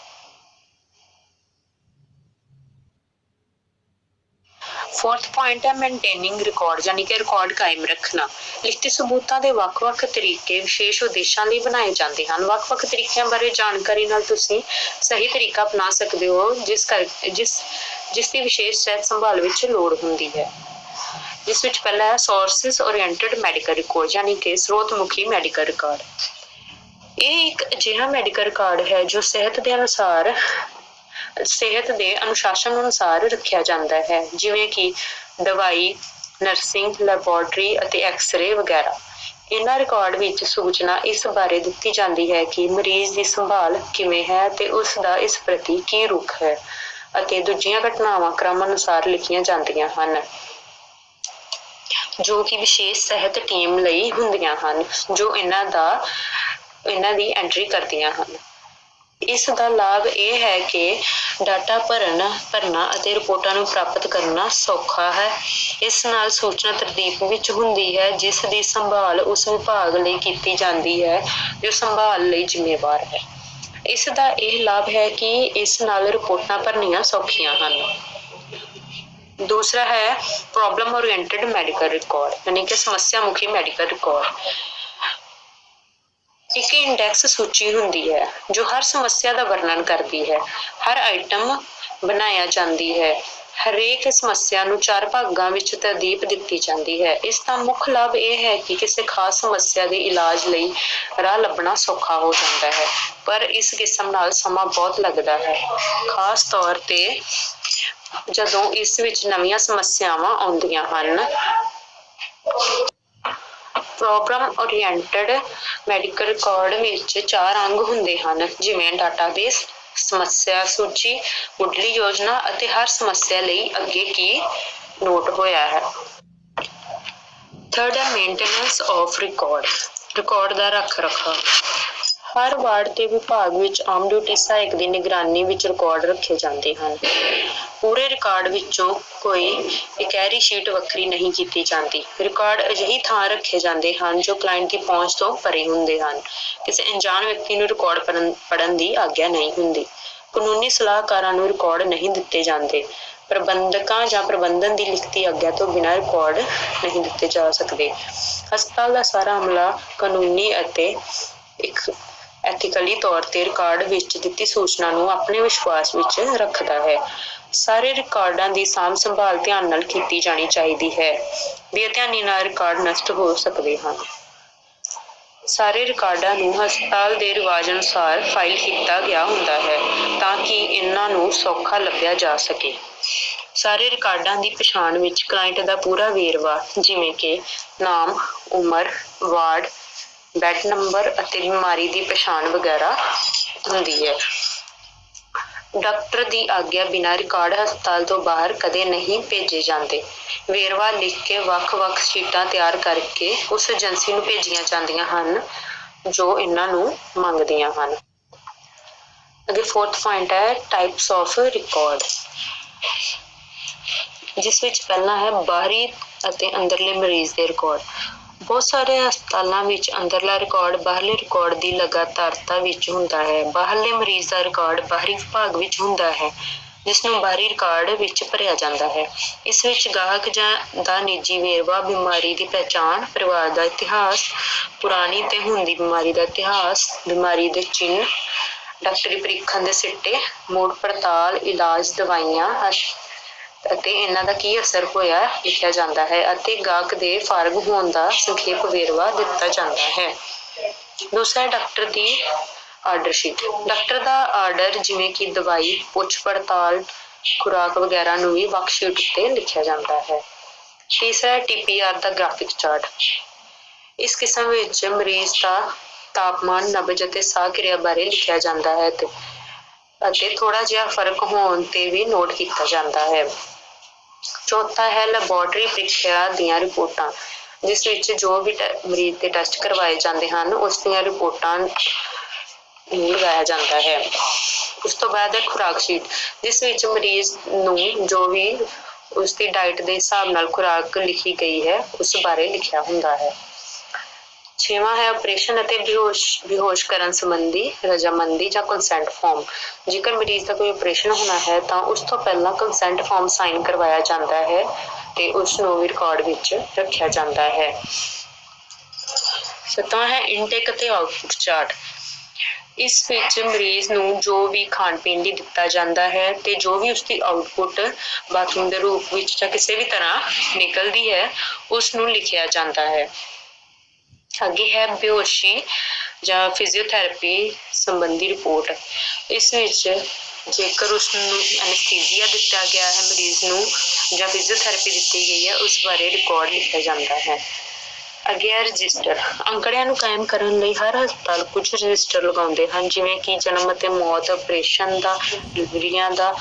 ਫੋਰਥ ਪੁਆਇੰਟ ਹੈ ਮੇਨਟੇਨਿੰਗ ਰਿਕਾਰਡ, ਯਾਨੀ ਕਿ ਰਿਕਾਰਡ ਕਾਇਮ ਰੱਖਣਾ। ਲਿਖਤੀ ਸਬੂਤਾਂ ਦੇ ਵੱਖ-ਵੱਖ ਤਰੀਕੇ ਵਿਸ਼ੇਸ਼ ਉਦੇਸ਼ਾਂ ਲਈ ਬਣਾਏ ਜਾਂਦੇ ਹਨ। ਵੱਖ-ਵੱਖ ਤਰੀਕਿਆਂ ਬਾਰੇ ਜਾਣਕਾਰੀ ਨਾਲ ਤੁਸੀਂ ਸਹੀ ਤਰੀਕਾ ਅਪਣਾ ਸਕਦੇ ਹੋ ਜਿਸ ਦੀ ਵਿਸ਼ੇਸ਼ ਸਿਹਤ ਸੰਭਾਲ ਵਿੱਚ ਲੋੜ ਹੁੰਦੀ ਹੈ। ਜਿਸ ਵਿੱਚ ਪਹਿਲਾ ਹੈ ਸੋਰਸਿਸ ਓਰੀਐਂਟਡ ਮੈਡੀਕਲ ਰਿਕਾਰਡ, ਯਾਨੀ ਕਿ ਸਰੋਤ ਮੁਖੀ ਮੈਡੀਕਲ ਰਿਕਾਰਡ। ਇਹ ਇੱਕ ਅਜਿਹਾ ਮੈਡੀਕਲ ਰਿਕਾਰਡ ਹੈ ਜੋ ਸਿਹਤ ਦੇ ਅਨੁਸ਼ਾਸਨ ਅਨੁਸਾਰ ਰੱਖਿਆ ਜਾਂਦਾ ਹੈ, ਜਿਵੇਂ ਕਿ ਦਵਾਈ, ਨਰਸਿੰਗ, ਲੈਬੋਰਟਰੀ ਅਤੇ ਐਕਸ-ਰੇ ਵਗੈਰਾ। ਇਹਨਾਂ ਰਿਕਾਰਡ ਵਿੱਚ ਸੂਚਨਾ ਇਸ ਬਾਰੇ ਦਿੱਤੀ ਜਾਂਦੀ ਹੈ ਕਿ ਮਰੀਜ਼ ਦੀ ਸੰਭਾਲ ਕਿਵੇਂ ਹੈ ਤੇ ਉਸ ਦਾ ਇਸ ਪ੍ਰਤੀ ਕੀ ਰੁਖ ਹੈ, ਅਤੇ ਦੂਜੀਆਂ ਘਟਨਾਵਾਂ ਕ੍ਰਮ ਅਨੁਸਾਰ ਲਿਖੀਆਂ ਜਾਂਦੀਆਂ ਹਨ, ਜੋ ਕਿ ਵਿਸ਼ੇਸ਼ ਸਿਹਤ ਟੀਮ ਲਈ ਹੁੰਦੀਆਂ ਹਨ, ਜੋ ਇਹਨਾਂ ਦੀ ਐਂਟਰੀ ਕਰਦੀਆਂ ਹਨ। ਇਸ ਦਾ ਲਾਭ ਇਹ ਹੈ ਕਿ ਡਾਟਾ ਭਰਨਾ ਅਤੇ ਰਿਪੋਰਟਾਂ ਨੂੰ ਪ੍ਰਾਪਤ ਕਰਨਾ ਸੌਖਾ ਹੈ। ਇਸ ਨਾਲ ਸੂਚਨਾ ਤਰਤੀਬ ਵਿੱਚ ਹੁੰਦੀ ਹੈ, ਜਿਸ ਦੀ ਸੰਭਾਲ ਉਸ ਵਿਭਾਗ ਲਈ ਕੀਤੀ ਜਾਂਦੀ ਹੈ ਜੋ ਸੰਭਾਲ ਲਈ ਜ਼ਿੰਮੇਵਾਰ ਹੈ। ਇਸ ਦਾ ਇਹ ਲਾਭ ਹੈ ਕਿ ਇਸ ਨਾਲ ਰਿਪੋਰਟਾਂ ਭਰਨੀਆਂ ਸੌਖੀਆਂ ਹਨ। ਦੂਸਰਾ ਹੈ ਪ੍ਰੋਬਲਮ ਓਰੀਐਂਟਡ ਮੈਡੀਕਲ ਰਿਕਾਰਡ, ਯਾਨੀ ਕਿ ਸਮੱਸਿਆ ਮੁਖੀ ਮੈਡੀਕਲ ਰਿਕਾਰਡ। ਇੱਕ ਇੰਡੈਕਸ ਸੂਚੀ ਹੁੰਦੀ ਹੈ ਜੋ ਹਰ ਸਮੱਸਿਆ ਦਾ ਵਰਣਨ ਕਰਦੀ ਹੈ। ਹਰ ਆਈਟਮ ਬਣਾਇਆ ਜਾਂਦੀ ਹੈ। ਹਰੇਕ ਸਮੱਸਿਆ ਨੂੰ 4 ਭਾਗਾਂ ਵਿੱਚ ਤਰਤੀਬ ਦਿੱਤੀ ਜਾਂਦੀ ਹੈ। ਇਸ ਦਾ ਮੁੱਖ ਲਾਭ ਇਹ ਹੈ ਕਿ ਕਿਸੇ ਖਾਸ ਸਮੱਸਿਆ ਦੇ ਇਲਾਜ ਲਈ ਰਾਹ ਲੱਭਣਾ ਸੌਖਾ ਹੋ ਜਾਂਦਾ ਹੈ, ਪਰ ਇਸ ਕਿਸਮ ਨਾਲ ਸਮਾਂ ਬਹੁਤ ਲੱਗਦਾ ਹੈ, ਖਾਸ ਤੌਰ ਤੇ ਜਦੋਂ ਇਸ ਵਿੱਚ ਨਵੀਆਂ ਸਮੱਸਿਆਵਾਂ ਆਉਂਦੀਆਂ ਹਨ। ਪ੍ਰੋਬਲਮ ਓਰੀਐਂਟਡ ਮੈਡੀਕਲ ਰਿਕਾਰਡ ਵਿੱਚ 4 ਅੰਗ ਹੁੰਦੇ ਹਨ, ਜਿਵੇਂ ਡਾਟਾਬੇਸ, ਸਮੱਸਿਆ ਸੂਚੀ, ਮੁੱਢਲੀ ਯੋਜਨਾ ਅਤੇ ਹਰ ਸਮੱਸਿਆ ਲਈ ਅੱਗੇ ਕੀ ਨੋਟ ਹੋਇਆ ਹੈ। ਥਰਡ ਹੈ ਮੇਨਟੇਨੈਂਸ ਆਫ ਰਿਕਾਰਡ ਦਾ ਰੱਖ ਰਖਾਵ। ਹਰ ਵਾਰਡ ਤੇ ਵਿਭਾਗ ਵਿੱਚ ਆਮ ਡਿਊਟੀ ਸਹਾਇਕ ਦੀ ਨਿਗਰਾਨੀ ਵਿੱਚ ਰਿਕਾਰਡ ਰੱਖੇ ਜਾਂਦੇ ਹਨ। ਪੂਰੇ ਰਿਕਾਰਡ ਵਿੱਚੋਂ ਕੋਈ ਇਕਹਿਰੀ ਸ਼ੀਟ ਵੱਖਰੀ ਨਹੀਂ ਕੀਤੀ ਜਾਂਦੀ। ਰਿਕਾਰਡ ਅਜਿਹੀ ਥਾਂ ਰੱਖੇ ਜਾਂਦੇ ਹਨ ਜੋ ਕਲਾਇੰਟ ਦੀ ਪਹੁੰਚ ਤੋਂ ਪਰੇ ਹੁੰਦੇ ਹਨ। ਕਿਸੇ ਅਣਜਾਣ ਵਿਅਕਤੀ ਨੂੰ ਰਿਕਾਰਡ ਪੜ੍ਹਨ ਦੀ ਆਗਿਆ ਨਹੀਂ ਹੁੰਦੀ। ਕਾਨੂੰਨੀ ਸਲਾਹਕਾਰਾਂ ਨੂੰ ਰਿਕਾਰਡ ਨਹੀਂ ਦਿੱਤੇ ਜਾਂਦੇ। ਪ੍ਰਬੰਧਕਾਂ ਜਾਂ ਪ੍ਰਬੰਧਨ ਦੀ ਲਿਖਤੀ ਆਗਿਆ ਤੋਂ ਬਿਨਾਂ ਰਿਕਾਰਡ ਨਹੀਂ ਦਿੱਤੇ ਜਾ ਸਕਦੇ। ਹਸਪਤਾਲ ਦਾ ਸਾਰਾ ਅਮਲਾ ਕਾਨੂੰਨੀ ਅਤੇ ਐਥੀਕਲੀ ਤੌਰ ਤੇ ਰਿਕਾਰਡ ਵਿੱਚ ਦਿੱਤੀ ਸੂਚਨਾ ਨੂੰ ਆਪਣੇ ਵਿਸ਼ਵਾਸ ਵਿੱਚ ਰੱਖਦਾ ਹੈ। ਸਾਰੇ ਰਿਕਾਰਡਾਂ ਦੀ ਸਾਂਭ ਸੰਭਾਲ ਧਿਆਨ ਨਾਲ ਕੀਤੀ ਜਾਣੀ ਚਾਹੀਦੀ ਹੈ। ਬੇਧਿਆਨੀ ਨਾਲ ਰਿਕਾਰਡ ਨਸ਼ਟ ਹੋ ਸਕਦੇ ਹਨ। ਸਾਰੇ ਰਿਕਾਰਡਾਂ ਨੂੰ ਹਸਪਤਾਲ ਦੇ ਰਿਵਾਜ ਅਨੁਸਾਰ ਫਾਈਲ ਕੀਤਾ ਗਿਆ ਹੁੰਦਾ ਹੈ ਤਾਂ ਕਿ ਇਹਨਾਂ ਨੂੰ ਸੌਖਾ ਲੱਭਿਆ ਜਾ ਸਕੇ। ਸਾਰੇ ਰਿਕਾਰਡਾਂ ਦੀ ਪਛਾਣ ਵਿੱਚ ਕਲਾਇੰਟ ਦਾ ਪੂਰਾ ਵੇਰਵਾ, ਜਿਵੇਂ ਕਿ ਨਾਮ, ਉਮਰ, ਵਾਰਡ, ਬੈੱਡ ਨੰਬਰ ਅਤੇ ਬਿਮਾਰੀ ਦੀ ਪਛਾਣ ਵਗੈਰਾ ਹੁੰਦੀ ਹੈ। ਡਾਕਟਰ ਦੀ ਆਗਿਆ ਬਿਨਾਂ ਰਿਕਾਰਡ ਹਸਪਤਾਲ ਤੋਂ ਬਾਹਰ ਕਦੇ ਨਹੀਂ ਭੇਜੇ ਜਾਂਦੇ। ਵੇਰਵਾ ਲਿਖ ਕੇ ਵੱਖ-ਵੱਖ ਸ਼ੀਟਾਂ ਤਿਆਰ ਕਰਕੇ ਉਸ ਏਜੰਸੀ ਨੂੰ ਭੇਜੀਆਂ ਜਾਂਦੀਆਂ ਹਨ ਜੋ ਇਹਨਾਂ ਨੂੰ ਮੰਗਦੀਆਂ ਹਨ। ਅੱਗੇ 4th ਪੁਆਇੰਟ ਹੈ ਟਾਈਪਸ ਆਫ ਰਿਕਾਰਡ, ਜਿਸ ਵਿੱਚ ਪਹਿਲਾ ਹੈ ਬਾਹਰੀ ਅਤੇ ਅੰਦਰਲੇ ਮਰੀਜ਼ ਦੇ ਰਿਕਾਰਡ। ਬਹੁਤ ਸਾਰੇ ਹਸਪਤਾਲਾਂ ਵਿੱਚ ਅੰਦਰਲਾ ਰਿਕਾਰਡ ਬਾਹਰਲੇ ਰਿਕਾਰਡ ਦੀ ਲਗਾਤਾਰਤਾ ਵਿੱਚ ਹੁੰਦਾ ਹੈ। ਬਾਹਰਲੇ ਮਰੀਜ਼ ਦਾ ਰਿਕਾਰਡ ਬਾਹਰੀ ਵਿਭਾਗ ਵਿੱਚ ਹੁੰਦਾ ਹੈ, ਜਿਸ ਨੂੰ ਬਾਹਰੀ ਰਿਕਾਰਡ ਵਿੱਚ ਭਰਿਆ ਜਾਂਦਾ ਹੈ। ਇਸ ਵਿੱਚ ਗਾਹਕ ਦਾ ਨਿੱਜੀ ਵੇਰਵਾ, ਬਿਮਾਰੀ ਦੀ ਪਹਿਚਾਣ, ਪਰਿਵਾਰ ਦਾ ਇਤਿਹਾਸ, ਪੁਰਾਣੀ ਤੇ ਹੁੰਦੀ ਬਿਮਾਰੀ ਦਾ ਇਤਿਹਾਸ, ਬਿਮਾਰੀ ਦੇ ਚਿੰਨ੍ਹ, ਡਾਕਟਰੀ ਪ੍ਰੀਖਣ ਦੇ ਸਿੱਟੇ, ਮੁੜ ਪੜਤਾਲ, ਇਲਾਜ, ਦਵਾਈਆਂ ਅਤੇ ਇਹਨਾਂ ਦਾ ਕੀ ਅਸਰ ਹੋਇਆ ਲਿਖਿਆ ਜਾਂਦਾ ਹੈ, ਅਤੇ ਗਾਹਕ ਦੇ ਫਾਰਗ ਹੋਣ ਦਾ ਸੰਖੇਪ ਵੇਰਵਾ ਦਿੱਤਾ ਜਾਂਦਾ ਹੈ। ਦੂਸਰਾ ਡਾਕਟਰ ਦੀ ਆਰਡਰ ਸ਼ੀਟ। ਡਾਕਟਰ ਦਾ ਆਰਡਰ, ਜਿਵੇਂ ਕਿ ਦਵਾਈ, ਪੁੱਛ ਪੜਤਾਲ, ਖੁਰਾਕ ਵਗੈਰਾ ਨੂੰ ਵੀ ਵੱਖ ਸ਼ੀਟ ਉੱਤੇ ਲਿਖਿਆ ਜਾਂਦਾ ਹੈ। ਤੀਸਰਾ TPR ਦਾ ਗ੍ਰਾਫਿਕ ਚਾਰਟ। ਇਸ ਕਿਸਮ ਵਿੱਚ ਮਰੀਜ਼ ਦਾ ਤਾਪਮਾਨ, ਨਬਜ਼ ਅਤੇ ਸਾਹ ਕਿਰਿਆ ਬਾਰੇ ਲਿਖਿਆ ਜਾਂਦਾ ਹੈ ਅਤੇ ਥੋੜਾ ਜਿਹਾ ਫਰਕ ਹੋਣ ਤੇ ਵੀ ਨੋਟ ਕੀਤਾ ਜਾਂਦਾ ਹੈ। ਚੌਥਾ ਹੈ ਲੈਬੋਰਟਰੀ ਪ੍ਰੀਖਿਆ ਦੀਆਂ ਰਿਪੋਰਟਾਂ, ਜਿਸ ਵਿੱਚ ਜੋ ਵੀ ਮਰੀਜ਼ ਦੇ ਟੈਸਟ ਕਰਵਾਏ ਜਾਂਦੇ ਹਨ ਉਸ ਦੀਆਂ ਰਿਪੋਰਟਾਂ ਨੂੰ ਲਗਾਇਆ ਜਾਂਦਾ ਹੈ। ਉਸ ਤੋਂ ਬਾਅਦ ਹੈ ਖੁਰਾਕ ਸ਼ੀਟ, ਜਿਸ ਵਿੱਚ ਮਰੀਜ਼ ਨੂੰ ਜੋ ਵੀ ਉਸਦੀ ਡਾਇਟ ਦੇ ਹਿਸਾਬ ਨਾਲ ਖੁਰਾਕ ਲਿਖੀ ਗਈ ਹੈ ਉਸ ਬਾਰੇ ਲਿਖਿਆ ਹੁੰਦਾ ਹੈ। 6ਵਾਂ ਹੈ ਆਪਰੇਸ਼ਨ ਅਤੇ ਬੇਹੋਸ਼ ਕਰਨ ਸੰਬੰਧੀ ਰਜਾਮੰਦੀ ਜਾਂ ਕੰਸੈਂਟ ਫਾਰਮ। ਜੇਕਰ ਮਰੀਜ਼ ਦਾ ਕੋਈ ਆਪਰੇਸ਼ਨ ਹੋਣਾ ਹੈ ਤਾਂ ਉਸ ਤੋਂ ਪਹਿਲਾਂ ਕੰਸੈਂਟ ਫਾਰਮ ਸਾਈਨ ਕਰਵਾਇਆ ਜਾਂਦਾ ਹੈ ਤੇ ਉਸ ਨੂੰ ਵੀ ਰਿਕਾਰਡ ਵਿੱਚ ਰੱਖਿਆ ਜਾਂਦਾ ਹੈ। 7ਵਾਂ ਹੈ ਇਨਟੇਕ ਅਤੇ ਆਊਟਪੁੱਟ ਚਾਰਟ। ਇਸ ਵਿੱਚ ਮਰੀਜ਼ ਨੂੰ ਜੋ ਵੀ ਖਾਣ ਪੀਣ ਲਈ ਦਿੱਤਾ ਜਾਂਦਾ ਹੈ ਤੇ ਜੋ ਵੀ ਉਸਦੀ ਆਊਟਪੁੱਟ ਬਾਥਰੂਮ ਦੇ ਰੂਪ ਵਿੱਚ ਜਾਂ ਕਿਸੇ ਵੀ ਤਰ੍ਹਾਂ ਨਿਕਲਦੀ ਹੈ ਉਸ ਨੂੰ ਲਿਖਿਆ ਜਾਂਦਾ ਹੈ। ਅੱਗੇ ਹੈ ਬੇਹੋਸ਼ੀ ਜਾਂ ਫਿਜ਼ੀਓਥੈਰੇਪੀ ਸੰਬੰਧੀ ਰਿਪੋਰਟ। ਇਸ ਵਿੱਚ ਜੇਕਰ ਉਸਨੂੰ ਐਨਸਥੀਸੀਆ ਦਿੱਤਾ ਗਿਆ ਹੈ ਮਰੀਜ਼ ਨੂੰ ਜਾਂ ਫਿਜ਼ੀਓਥੈਰੇਪੀ ਦਿੱਤੀ ਗਈ ਹੈ ਉਸ ਬਾਰੇ ਰਿਕਾਰਡ ਲਿਖਿਆ ਜਾਂਦਾ ਹੈ। ਅੱਗੇ ਹੈ ਰਜਿਸਟਰ। ਅੰਕੜਿਆਂ ਨੂੰ ਕਾਇਮ ਕਰਨ ਲਈ ਹਰ ਹਸਪਤਾਲ ਕੁਝ ਰਜਿਸਟਰ ਲਗਾਉਂਦੇ ਹਨ, ਜਿਵੇਂ ਕਿ ਜਨਮ ਅਤੇ ਮੌਤ, ਆਪਰੇਸ਼ਨ ਦਾ, ਡਿਲੀਵਰੀਆਂ ਦਾ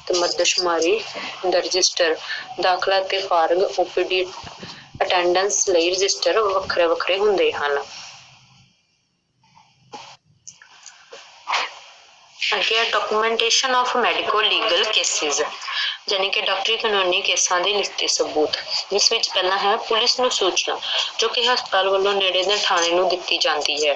ਤੇ ਮਰਦਮਸ਼ੁਮਾਰੀ ਦਾ ਰਜਿਸਟਰ, ਦਾਖਲਾ ਅਤੇ ਫਾਰਗ, ਓਪੀਡੀ ਅਟੈਂਡੈਂਸ ਲਈ ਰਜਿਸਟਰ ਵੱਖਰੇ ਵੱਖਰੇ ਹੁੰਦੇ ਹਨ। ਅੱਗੇ documentation of medico legal cases, ਯਾਨੀ ਕਿ ਡਾਕਟਰੀ ਕਾਨੂੰਨੀ ਕੇਸਾਂ ਦੇ ਲਿਖਤੀ ਸਬੂਤ, ਜਿਸ ਵਿੱਚ ਪਹਿਲਾਂ ਹੈ ਪੁਲਿਸ ਨੂੰ ਸੂਚਨਾ, ਜੋ ਕਿ ਹਸਪਤਾਲ ਵੱਲੋਂ ਨੇੜੇ ਦੇ ਥਾਣੇ ਨੂੰ ਦਿੱਤੀ ਜਾਂਦੀ ਹੈ।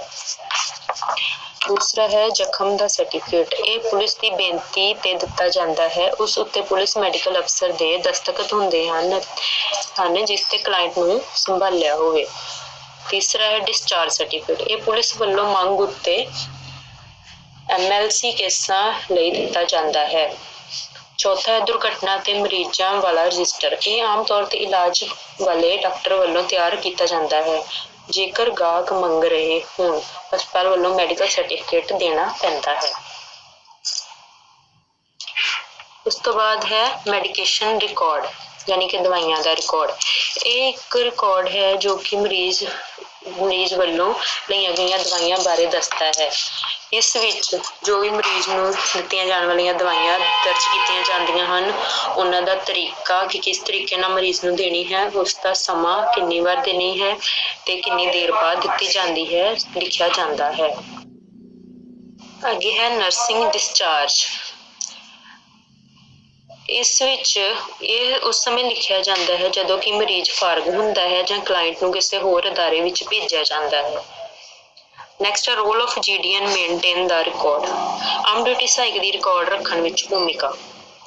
ਦੂਸਰਾ ਹੈ ਜ਼ਖਮ ਦਾ ਸਰਟੀਫਿਕੇਟ। ਇਹ ਪੁਲਿਸ ਦੀ ਬੇਨਤੀ ਤੇ ਦਿੱਤਾ ਜਾਂਦਾ ਹੈ। ਉਸ ਉੱਤੇ ਪੁਲਿਸ ਮੈਡੀਕਲ ਅਫਸਰ ਦੇ ਦਸਤਖਤ ਹੁੰਦੇ ਹਨ ਜਿਸ ਤੇ ਕਲਾਇੰਟ ਨੂੰ ਸੰਭਾਲਿਆ ਹੋਵੇ। ਤੀਸਰਾ ਹੈ ਡਿਸਚਾਰਜ ਸਰਟੀਫਿਕੇਟ। ਇਹ ਪੁਲਿਸ ਵੱਲੋਂ ਮੰਗ ਉੱਤੇ MLC ਕੇਸਾਂ ਲਈ ਦਿੱਤਾ ਜਾਂਦਾ ਹੈ। ਚੌਥਾ ਹੈ ਦੁਰਘਟਨਾ ਤੇ ਮਰੀਜ਼ਾਂ ਵਾਲਾ ਰਜਿਸਟਰ। ਇਹ ਆਮ ਤੌਰ ਤੇ ਇਲਾਜ ਵਾਲੇ ਡਾਕਟਰ ਵੱਲੋਂ ਤਿਆਰ ਕੀਤਾ ਜਾਂਦਾ ਹੈ। ਜੇਕਰ ਗਾਹਕ ਮੰਗ ਰਹੇ ਹੋਣ, ਹਸਪਤਾਲ ਵੱਲੋਂ ਮੈਡੀਕਲ ਸਰਟੀਫਿਕੇਟ ਦੇਣਾ ਪੈਂਦਾ ਹੈ। ਉਸ ਤੋਂ ਬਾਅਦ ਹੈ ਮੈਡੀਕੇਸ਼ਨ ਰਿਕਾਰਡ, ਯਾਨੀ ਕਿ ਦਵਾਈਆਂ ਦਾ ਰਿਕਾਰਡ। ਇਹ ਇੱਕ ਰਿਕਾਰਡ ਹੈ ਜੋ ਕਿ ਮਰੀਜ਼ ਵੱਲੋਂ ਲਈਆਂ ਗਈਆਂ ਦਵਾਈਆਂ ਬਾਰੇ ਦੱਸਦਾ ਹੈ। ਇਸ ਵਿੱਚ ਜੋ ਵੀ ਮਰੀਜ਼ ਨੂੰ ਦਿੱਤੀਆਂ ਜਾਣ ਵਾਲੀਆਂ ਦਵਾਈਆਂ ਦਰਜ ਕੀਤੀਆਂ ਜਾਂਦੀਆਂ ਹਨ, ਉਹਨਾਂ ਦਾ ਤਰੀਕਾ ਕਿ ਕਿਸ ਤਰੀਕੇ ਨਾਲ ਮਰੀਜ਼ ਨੂੰ ਦੇਣੀ ਹੈ, ਉਸਦਾ ਸਮਾਂ, ਕਿੰਨੀ ਵਾਰ ਦੇਣੀ ਹੈ ਤੇ ਕਿੰਨੀ ਦੇਰ ਬਾਅਦ ਦਿੱਤੀ ਜਾਂਦੀ ਹੈ, ਲਿਖਿਆ ਜਾਂਦਾ ਹੈ। ਅੱਗੇ ਹੈ ਨਰਸਿੰਗ ਡਿਸਚਾਰਜ। ਇਸ ਵਿੱਚ ਇਹ ਉਸ ਸਮੇਂ ਲਿਖਿਆ ਜਾਂਦਾ ਹੈ ਜਦੋਂ ਕਿ ਮਰੀਜ਼ ਫਾਰਗ ਹੁੰਦਾ ਹੈ ਜਾਂ ਕਲਾਇੰਟ ਨੂੰ ਕਿਸੇ ਹੋਰ ਅਦਾਰੇ ਵਿੱਚ ਭੇਜਿਆ ਜਾਂਦਾ ਹੈ। ਨੈਕਸਟ ਹੈ ਰੋਲ ਆਫ GDN ਮੇਨਟੇਨ ਦਾ ਰਿਕਾਰਡ। ਆਮ ਡਿਊਟੀ ਸਹਾਇਕ ਦੀ ਰਿਕਾਰਡ ਰੱਖਣ ਵਿੱਚ ਭੂਮਿਕਾ।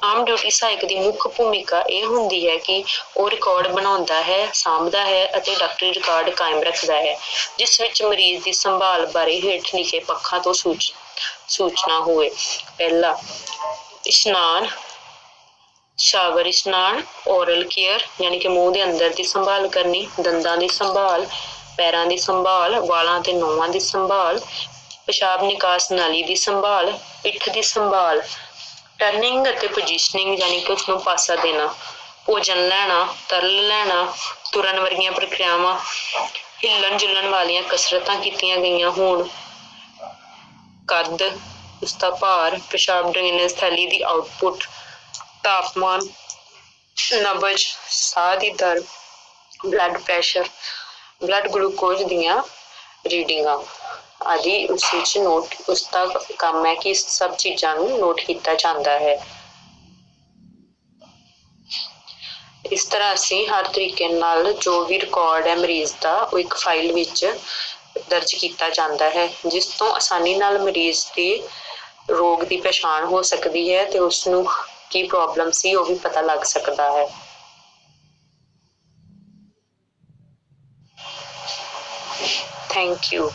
ਆਮ ਡਿਊਟੀ ਸਹਾਇਕ ਦੀ ਮੁੱਖ ਭੂਮਿਕਾ ਇਹ ਹੁੰਦੀ ਹੈ ਕਿ ਉਹ ਰਿਕਾਰਡ ਬਣਾਉਂਦਾ ਹੈ, ਸਾਂਭਦਾ ਹੈ ਅਤੇ ਡਾਕਟਰੀ ਰਿਕਾਰਡ ਕਾਇਮ ਰੱਖਦਾ ਹੈ, ਜਿਸ ਵਿੱਚ ਮਰੀਜ਼ ਦੀ ਸੰਭਾਲ ਬਾਰੇ ਹੇਠ ਲਿਖੇ ਪੱਖਾਂ ਤੋਂ ਸੂਚਨਾ ਹੋਵੇ। ਪਹਿਲਾ, ਇਸ਼ਨਾਨ, ਸ਼ਾਵਰ ਇਸ਼ਨਾਨ, ਓਰਲ ਕੇਅਰ ਯਾਨੀ ਕਿ ਮੂੰਹ ਦੇ ਅੰਦਰ ਦੀ ਸੰਭਾਲ ਕਰਨੀ, ਦੰਦਾਂ ਦੀ ਸੰਭਾਲ, ਪੈਰਾਂ ਦੀ ਸੰਭਾਲ, ਵਾਲਾਂ ਤੇ ਨਹੁਆਂ ਦੀ ਸੰਭਾਲ, ਪਿਸ਼ਾਬ ਨਿਕਾਸ ਨਾਲੀ ਦੀ ਸੰਭਾਲ, ਪਿੱਠ ਦੀ ਸੰਭਾਲ, ਟਰਨਿੰਗ ਅਤੇ ਪੋਜੀਸ਼ਨਿੰਗ ਯਾਨੀ ਕਿ ਉਸਨੂੰ ਪਾਸਾ ਦੇਣਾ, ਭੋਜਨ ਲੈਣਾ, ਤਰਲ ਲੈਣਾ, ਤੁਰਨ ਵਰਗੀਆਂ ਪ੍ਰਕਿਰਿਆਵਾਂ, ਹਿੱਲਣ ਜੁਲਣ ਵਾਲੀਆਂ ਕਸਰਤਾਂ ਕੀਤੀਆਂ ਗਈਆਂ ਹੋਣ, ਕੱਦ, ਉਸਦਾ ਭਾਰ, ਪਿਸ਼ਾਬ ਡਰੇਨੇਜ ਥੈਲੀ ਦੀ ਆਊਟਪੁੱਟ, ਤਾਪਮਾਨ, ਨਬਜ਼, ਸਾਹ ਦੀ ਦਰ, ਬਲੱਡ ਪ੍ਰੈਸ਼ਰ, ਬਲੱਡ ਗਲੂਕੋਜ਼ ਦੀਆਂ ਰੀਡਿੰਗਾਂ ਆਦਿ ਉਸ ਵਿੱਚ ਨੋਟ, ਉਸਦਾ ਕੰਮ ਹੈ ਕਿ ਇਸ ਸਭ ਚੀਜ਼ਾਂ ਨੂੰ ਨੋਟ ਕੀਤਾ ਜਾਂਦਾ ਹੈ। ਇਸ ਤਰ੍ਹਾਂ ਅਸੀਂ ਹਰ ਤਰੀਕੇ ਨਾਲ ਜੋ ਵੀ ਰਿਕਾਰਡ ਹੈ ਮਰੀਜ਼ ਦਾ, ਉਹ ਇੱਕ ਫਾਈਲ ਵਿੱਚ ਦਰਜ ਕੀਤਾ ਜਾਂਦਾ ਹੈ, ਜਿਸ ਤੋਂ ਆਸਾਨੀ ਨਾਲ ਮਰੀਜ਼ ਦੀ ਰੋਗ ਦੀ ਪਛਾਣ ਹੋ ਸਕਦੀ ਹੈ ਤੇ ਉਸਨੂੰ ਕੀ ਪ੍ਰੋਬਲਮ ਸੀ ਉਹ ਵੀ ਪਤਾ ਲੱਗ ਸਕਦਾ ਹੈ। Thank you.